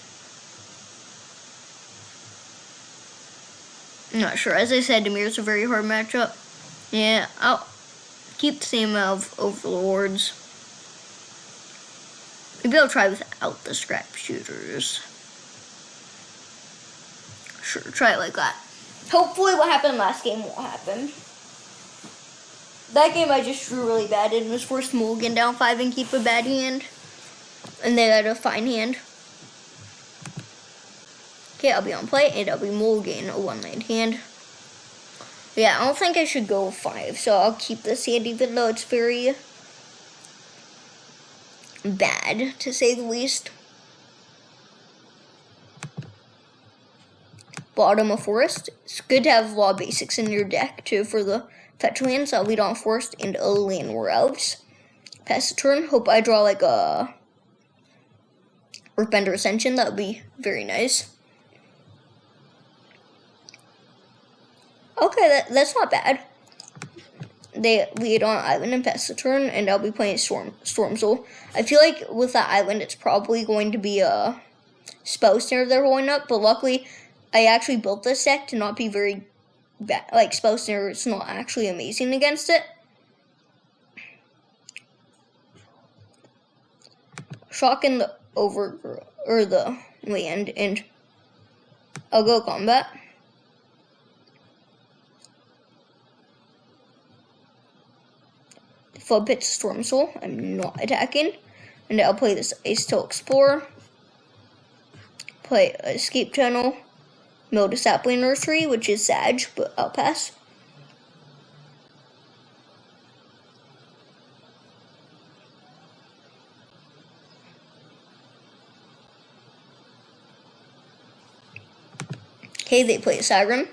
not sure. As I said, Demir's a very hard matchup. Yeah, I'll keep the same amount of overlords. Maybe I'll try without the Scrap Shooters. Sure, try it like that. Hopefully what happened last game won't happen. That game I just drew really bad and was forced to mulligan down 5 and keep a bad hand. And they had a fine hand. Okay, I'll be on play and I'll be mulligan a 1-land hand. But yeah, I don't think I should go 5, so I'll keep this hand even though it's very bad, to say the least. Bottom of Forest. It's good to have a lot of basics in your deck too for the fetch lands. I'll lead on Forest and a land war elves. Pass the turn. Hope I draw like a Earthbender Ascension. That would be very nice. Okay, that's not bad. They lead on island and pass the turn, and I'll be playing Storm Soul. I feel like with that island, it's probably going to be a Spell Snare they're holding up, but luckily, I actually built this deck to not be very bad. Like, Spell Snare is not actually amazing against it. Shocking the the land, and I'll go combat. Flood Pit's Storm Soul. I'm not attacking. And I'll play this Ice Tail Explorer. Play Escape Channel. Mill to Sapling Nursery, which is Sag, but I'll pass. Okay, they play a Siren.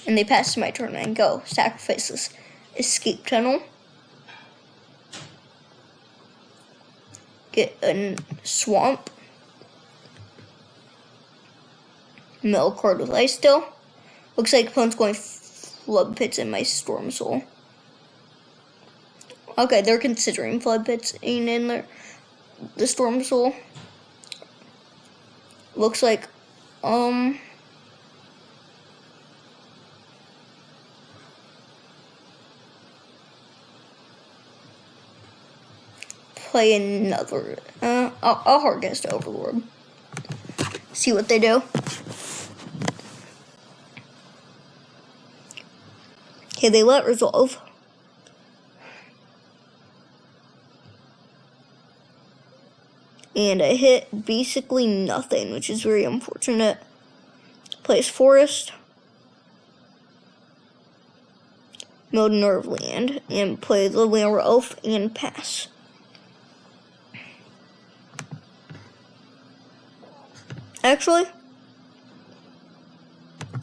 And they pass my turn and go. Sacrifice this Escape Tunnel. Get a Swamp. Mill card with Ice Tail. Looks like opponent's going Flood Pits in my Storm Soul. Okay, they're considering Flood Pits in the Storm Soul. Looks like, play another, I'll Hardcast Overlord. See what they do. Okay, they let resolve. And I hit basically nothing, which is very unfortunate. Plays Forest. Mode Nerve Land. And play the Land Elf and pass. Actually,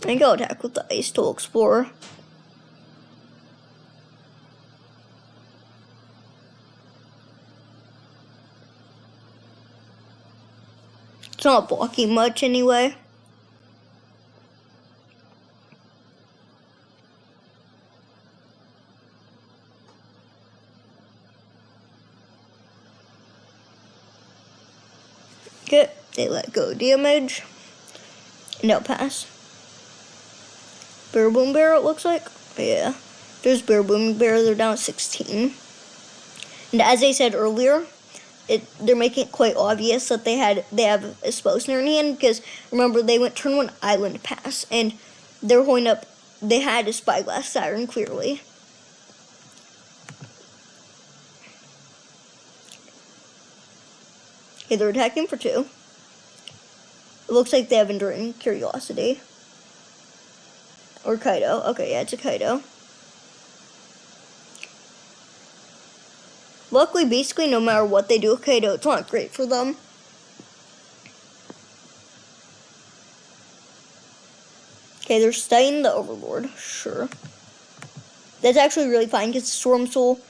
I go attack with the Ice Tail Explorer. It's not blocking much anyway. Okay, they let go damage. No pass. Bear Boom Bear, it looks like. Yeah. There's Bear Boom Bear, they're down at 16. And as I said earlier, they're making it quite obvious that they have a Spell Snare in hand, because remember they went turn 1 island pass, and they're holding up, they had a Spyglass Siren clearly. Okay, they're attacking for 2. It looks like they have Enduring Curiosity. Or Kaido. Okay, yeah, it's a Kaido. Luckily, basically, no matter what they do with Kaido, it's not great for them. Okay, they're studying the Overlord. Sure. That's actually really fine, because Storm Soul,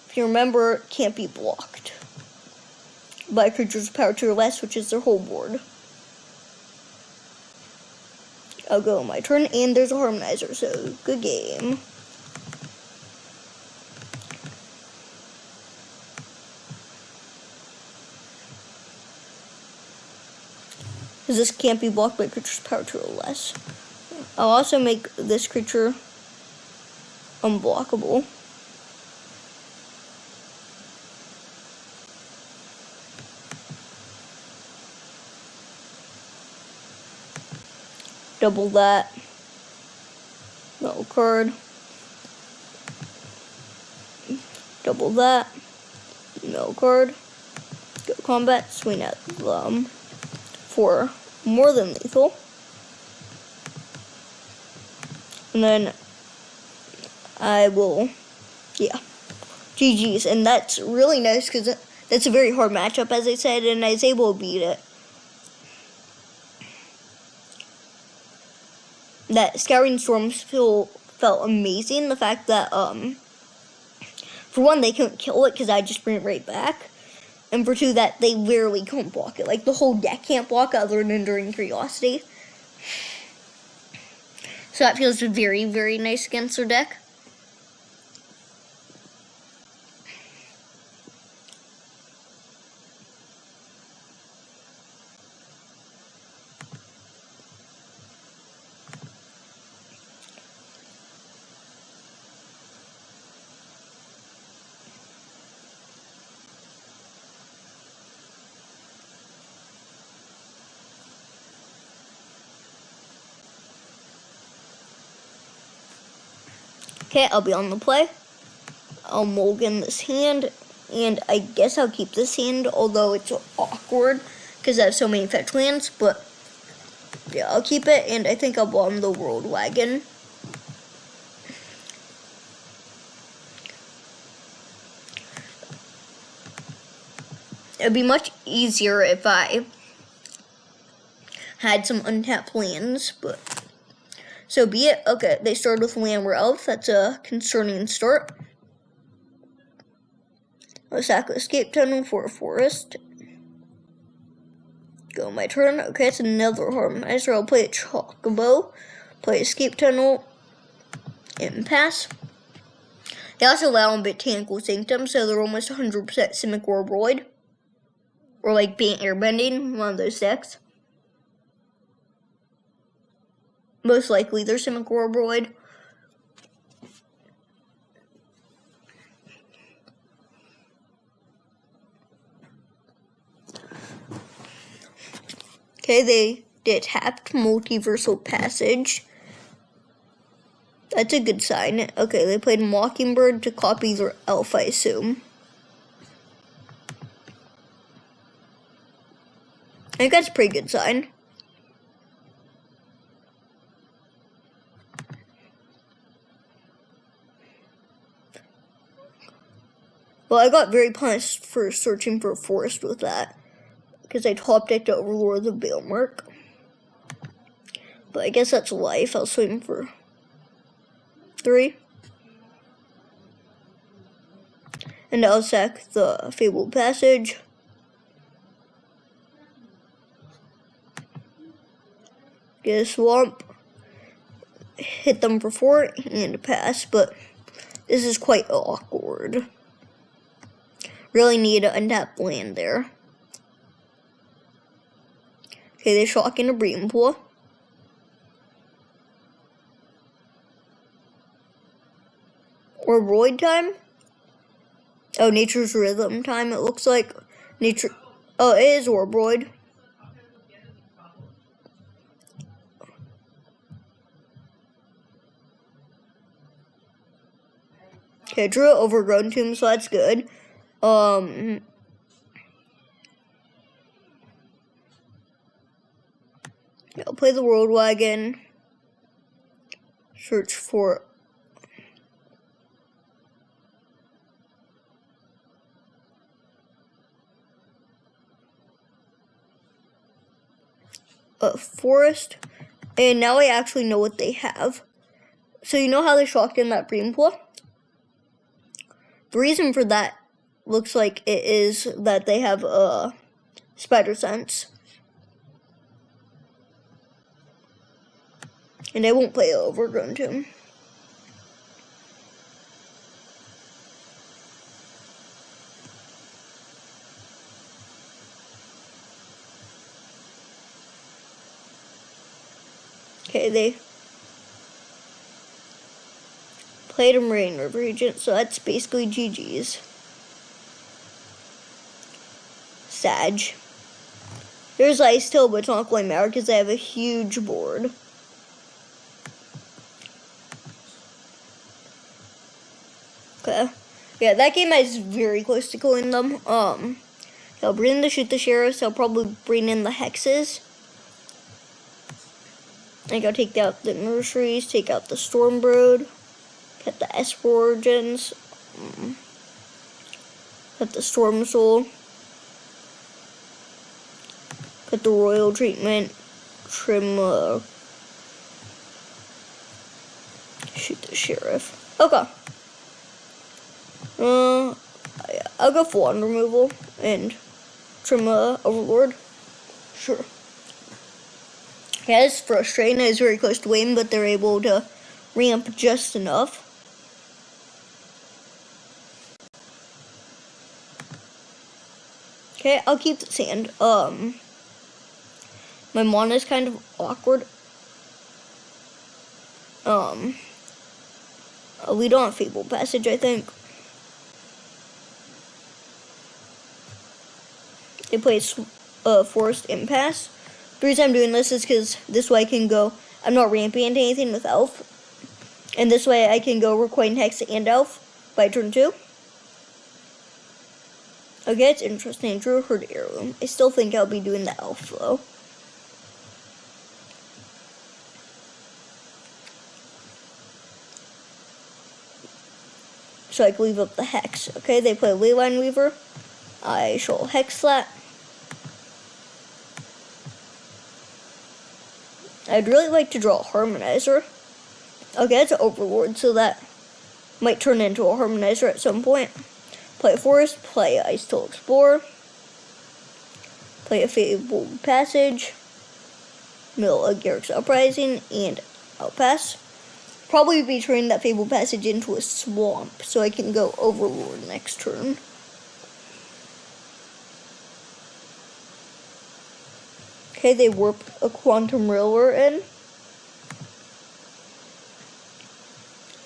if you remember, can't be blocked by creatures with power 2 or less, which is their whole board. I'll go on my turn, and there's a Harmonizer, so good game. Because this can't be blocked by creatures power 2 or less. I'll also make this creature unblockable. Double that. No card. Double that. No card. Go combat. Swing at them for more than lethal. And then I will, yeah, GG's. And that's really nice because that's a very hard matchup, as I said, and I was able to beat it. That Scouring Storm felt amazing. The fact that, for one, they couldn't kill it because I just bring it right back. And for 2, that they literally can't block it. Like, the whole deck can't block it other than during Curiosity. So that feels very, very nice against their deck. Okay, I'll be on the play. I'll mulligan this hand, and I guess I'll keep this hand, although it's awkward because I have so many fetch lands, but yeah, I'll keep it, and I think I'll bomb the World Wagon. It'd be much easier if I had some untapped lands, but so be it. Okay, they started with Landware Elf. That's a concerning start. I'll sack Escape Tunnel for a forest. Go my turn. Okay, it's another Harmonizer. I'll play a Chocobo, play Escape Tunnel, and pass. They also allow on Botanical Sanctum, so they're almost 100% Simic Orbroid. Or like Paint Airbending, one of those decks. Most likely they're Simic Orbroid. Okay, they did tapped Multiversal Passage. That's a good sign. Okay, they played Mockingbird to copy their elf, I assume. I think that's a pretty good sign. Well, I got very punished for searching for a forest with that, because I top decked Overlord of Bailmark. But I guess that's life. I'll swing for 3. And I'll sack the Fabled Passage. Get a swamp. Hit them for 4 and pass, but this is quite awkward. Really need an untapped land there. Okay, they shock into Breeding Pool. Or Void time? Oh, Nature's Rhythm time, it looks like. Nature. Oh, it is Orbroid. Okay, drew an Overgrown Tomb, so that's good. I'll play the World Wagon. Search for a forest. And now I actually know what they have. So you know how they shocked in that Breeding Pool? The reason for that looks like it is that they have a Spider Sense. And I won't play Overgrown Tomb. Okay, they played a Marine River Regent, so that's basically GG's. Sag. There's Ice Tail, but it's not going to matter because I have a huge board. Okay. Yeah, that game is very close to killing them. I'll bring in the Shoot the Sheriffs. I'll probably bring in the Hexes. I gotta take out the Nurseries, take out the Stormbrood, cut the Esper Origins, cut the Storm Soul, cut the Royal Treatment, trim, Shoot the Sheriff. Okay. I'll go full on removal. and trim Overlord. Sure. Yeah, it's frustrating. It's very close to win, but they're able to ramp just enough. Okay, I'll keep the sand. My mana is kind of awkward. We don't have Fable Passage, I think. They play Forest Impasse. The reason I'm doing this is because this way I can go, I'm not ramping into anything with Elf. And this way I can go Requite Hex and Elf by turn 2. Okay, it's interesting. Drew Herd Heirloom. I still think I'll be doing the Elf though. So I can leave up the Hex. Okay, they play Leyline Weaver. I shall Hex that. I'd really like to draw a Harmonizer. Okay, it's an Overlord, so that might turn into a Harmonizer at some point. Play a Forest, play Ice Toll Explorer, play a Fabled Passage, mill a Garruk's Uprising, and I'll pass. Probably be turning that Fabled Passage into a Swamp, so I can go Overlord next turn. Okay, they warp a Quantum Railroad in.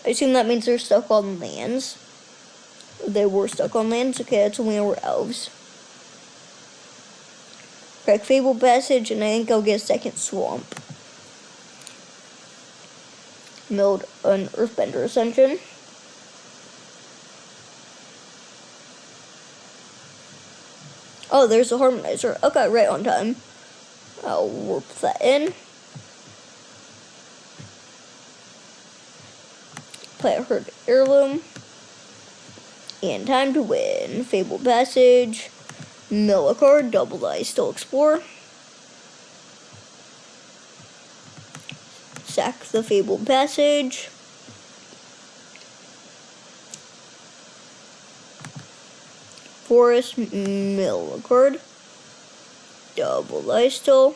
I assume that means they're stuck on lands. They were stuck on lands. Okay, that's when we were elves. Crack Fable Passage, and I think I'll get a second Swamp. Milled an Earthbender Ascension. Oh, there's a Harmonizer. Okay, right on time. I'll warp that in. Play a Herd Heirloom. And time to win. Fabled Passage. Mill a card. Double Ice Toll Explorer. Sack the Fabled Passage. Forest. Mill a card. Double Ice Toll.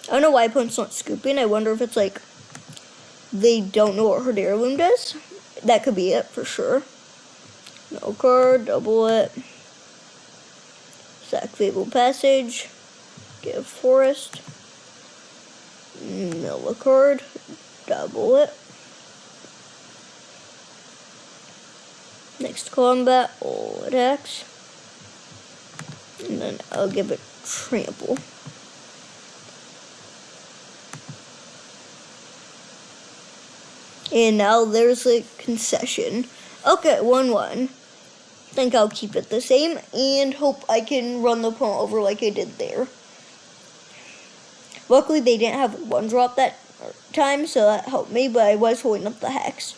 I don't know why opponent's not scooping. I wonder if it's like they don't know what Herd Heirloom does. That could be it for sure. No card, double it. Sack Fabled Passage. Give Forest. Mill a card. Double it. Next combat, all attacks. And then I'll give it Trample. And now there's a concession. Okay, 1-1. Think I'll keep it the same and hope I can run the opponent over like I did there. Luckily, they didn't have one drop that time, so that helped me, but I was holding up the Hex.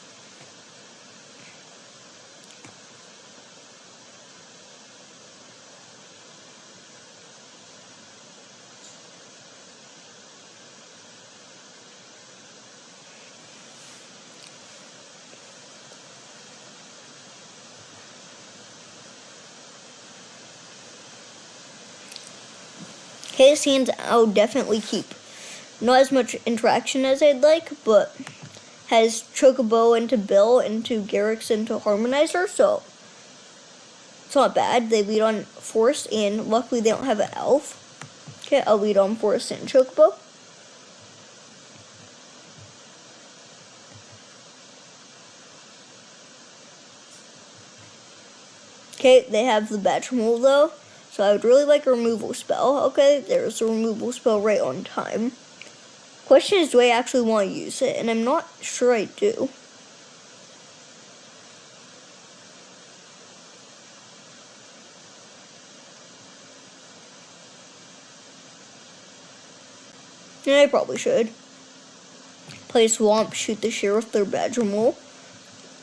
His hands I'll definitely keep. Not as much interaction as I'd like, but has Chocobo into Bill, into Garruk's, into Harmonizer, so it's not bad. They lead on Forest, and luckily they don't have an Elf. Okay, I'll lead on Forest and Chocobo. Okay, they have the Badge Mole though. So I would really like a removal spell. Okay, there's a removal spell right on time. Question is, do I actually want to use it? And I'm not sure I do. Yeah, I probably should. Play Swamp, shoot the Sheriff, their Badger Mole,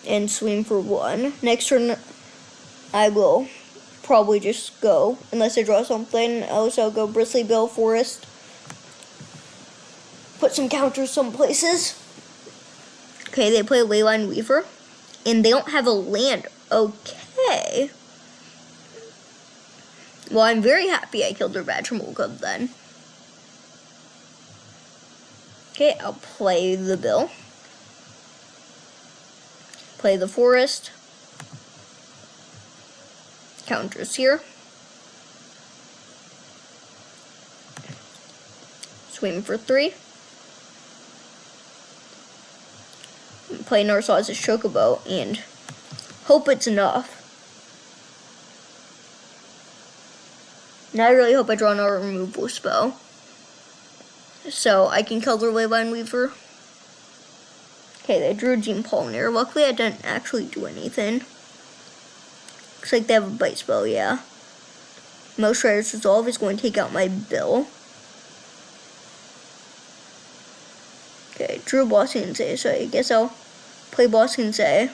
and swing for 1. Next turn, I will probably just go, unless I draw something else. I'll go Bristly Bill, Forest, put some counters some places. Okay, they play Leyline Weaver, and they don't have a land. Okay. Well, I'm very happy I killed their Badgermole Cub then. Okay, I'll play the bill. Play the forest. Counters here. Swing for 3. Play Narsaw's Chocobo and hope it's enough. Now I really hope I draw another removal spell, so I can kill their Leyline Weaver. Okay, they drew a Gene Pollinator. Luckily, I didn't actually do anything. Looks like they have a bite spell, yeah. Most Shredder's Resolve is going to take out my bill. Okay, drew Boss Sensei, so I guess I'll play Boss Sensei.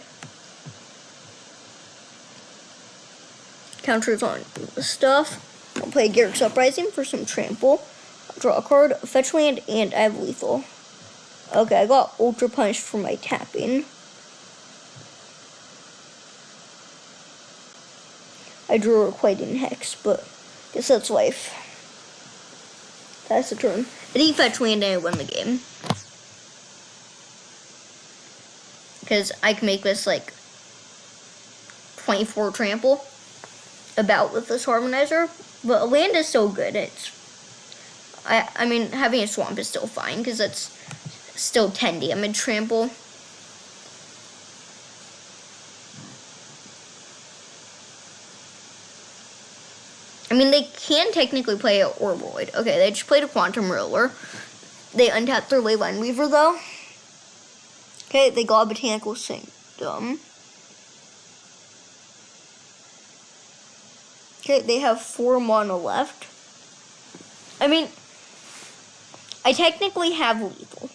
Counters on the stuff. I'll play Garrick's Uprising for some trample. I'll draw a card, fetch land, and I have lethal. Okay, I got Ultra Punished for my tapping. I drew a Requiting Hex, but I guess that's life. That's the turn. I didn't fetch land and I win the game. Because I can make this like 24 trample about with this Harmonizer. But a land is so good. I mean, having a swamp is still fine because it's still 10 damage trample. I mean, they can technically play an Orbroid. Okay, they just played a Quantum Roller. They untapped their Leyline Weaver, though. Okay, they got a Botanical Sanctum. Okay, they have 4 mana left. I mean, I technically have lethal.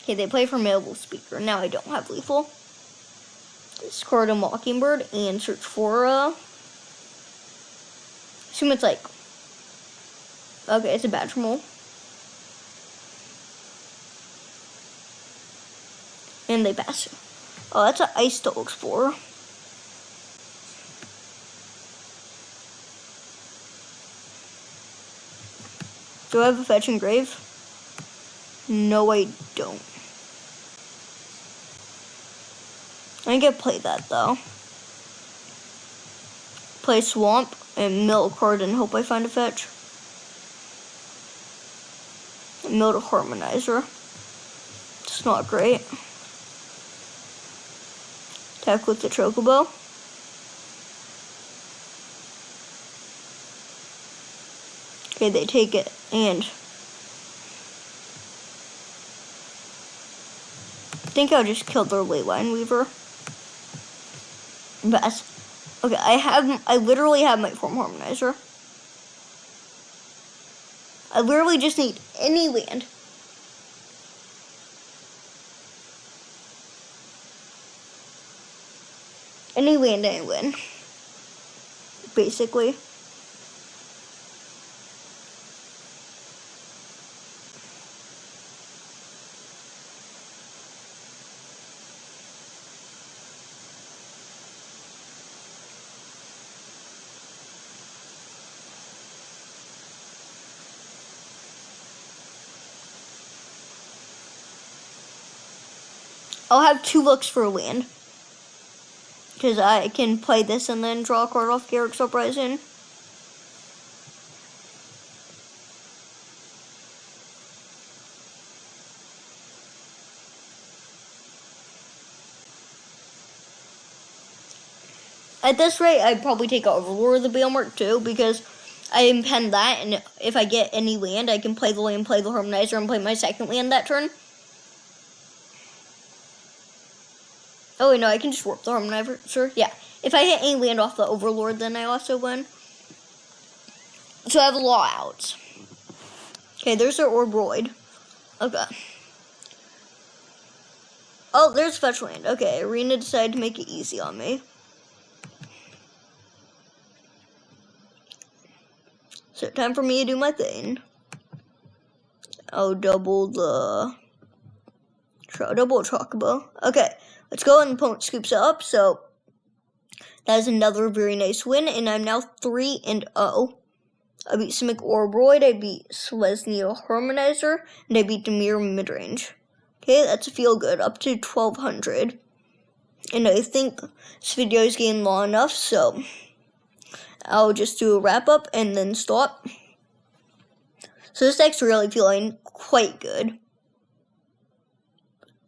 Okay, they play Formidable Speaker. Now I don't have lethal. Discard a Mockingbird and search for assume it's like, okay, it's a Badgermole. And they pass. Oh, that's an Ice Steel Explorer. Do I have a Fetch Engrave? No, I don't. I can play that though. Play Swamp and mill a card and hope I find a fetch. Mill a Harmonizer. It's not great. Attack with the Chocobo. Okay, they take it and I think I'll just kill their Leyline Weaver. Best. Okay, I literally have my Form Harmonizer. I literally just need any land. Any land I win. Basically. I'll have 2 looks for a land. Because I can play this and then draw a card off Garrick's Uprising. At this rate, I'd probably take Overlord of the Bailmark too, because I impend that, and if I get any land, I can play the land, play the Harmonizer, and play my second land that turn. Oh, wait, no, I can just warp the Harmonizer. Yeah, if I hit any land off the Overlord, then I also win. So I have a lot of outs. Okay, there's their Orbroid. Okay. Oh, there's Fetch Land. Okay, Arena decided to make it easy on me. So time for me to do my thing. I'll double the Chocobo. Okay, let's go and the opponent scoops it up. So That is another very nice win, and I'm now 3-0. I beat Simic Orbroid, I beat Selesnya Harmonizer, and I beat Demir Midrange. Okay, that's a feel good, up to 1200. And I think this video is getting long enough, so I'll just do a wrap up and then stop. So this deck's really feeling quite good.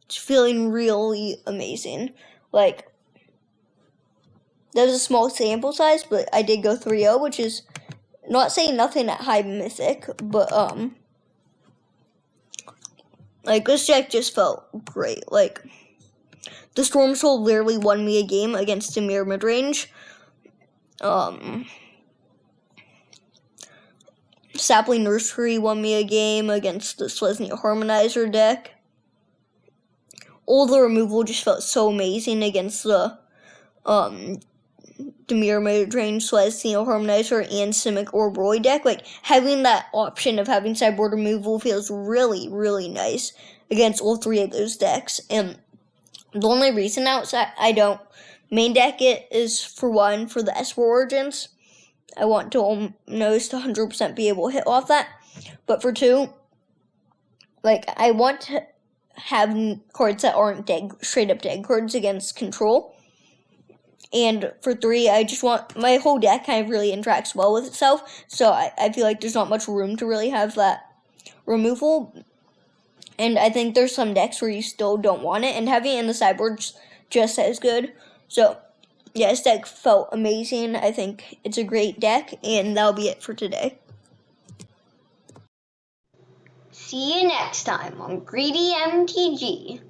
It's feeling really amazing. Like, there was a small sample size, but I did go 3-0, which is not saying nothing at high mythic, but like this deck just felt great. Like the Storm Soul literally won me a game against Demir Midrange. Sapling Nursery won me a game against the Selesnya Harmonizer deck. All the removal just felt so amazing against the Demir Midrange, Selesnya Harmonizer, and Simic Orbroid deck. Like, having that option of having sideboard removal feels really, really nice against all three of those decks. And the only reason outside I don't main deck it is, for one, for the Esper Origins. I want to almost 100% be able to hit off that. But for two, like, I want to have cards that aren't straight up dead cards against control. And for three, I just want my whole deck kind of really interacts well with itself. So I feel like there's not much room to really have that removal. And I think there's some decks where you still don't want it. And having it in the sideboard's just as good. So yeah, this deck felt amazing. I think it's a great deck. And that'll be it for today. See you next time on Greedy MTG.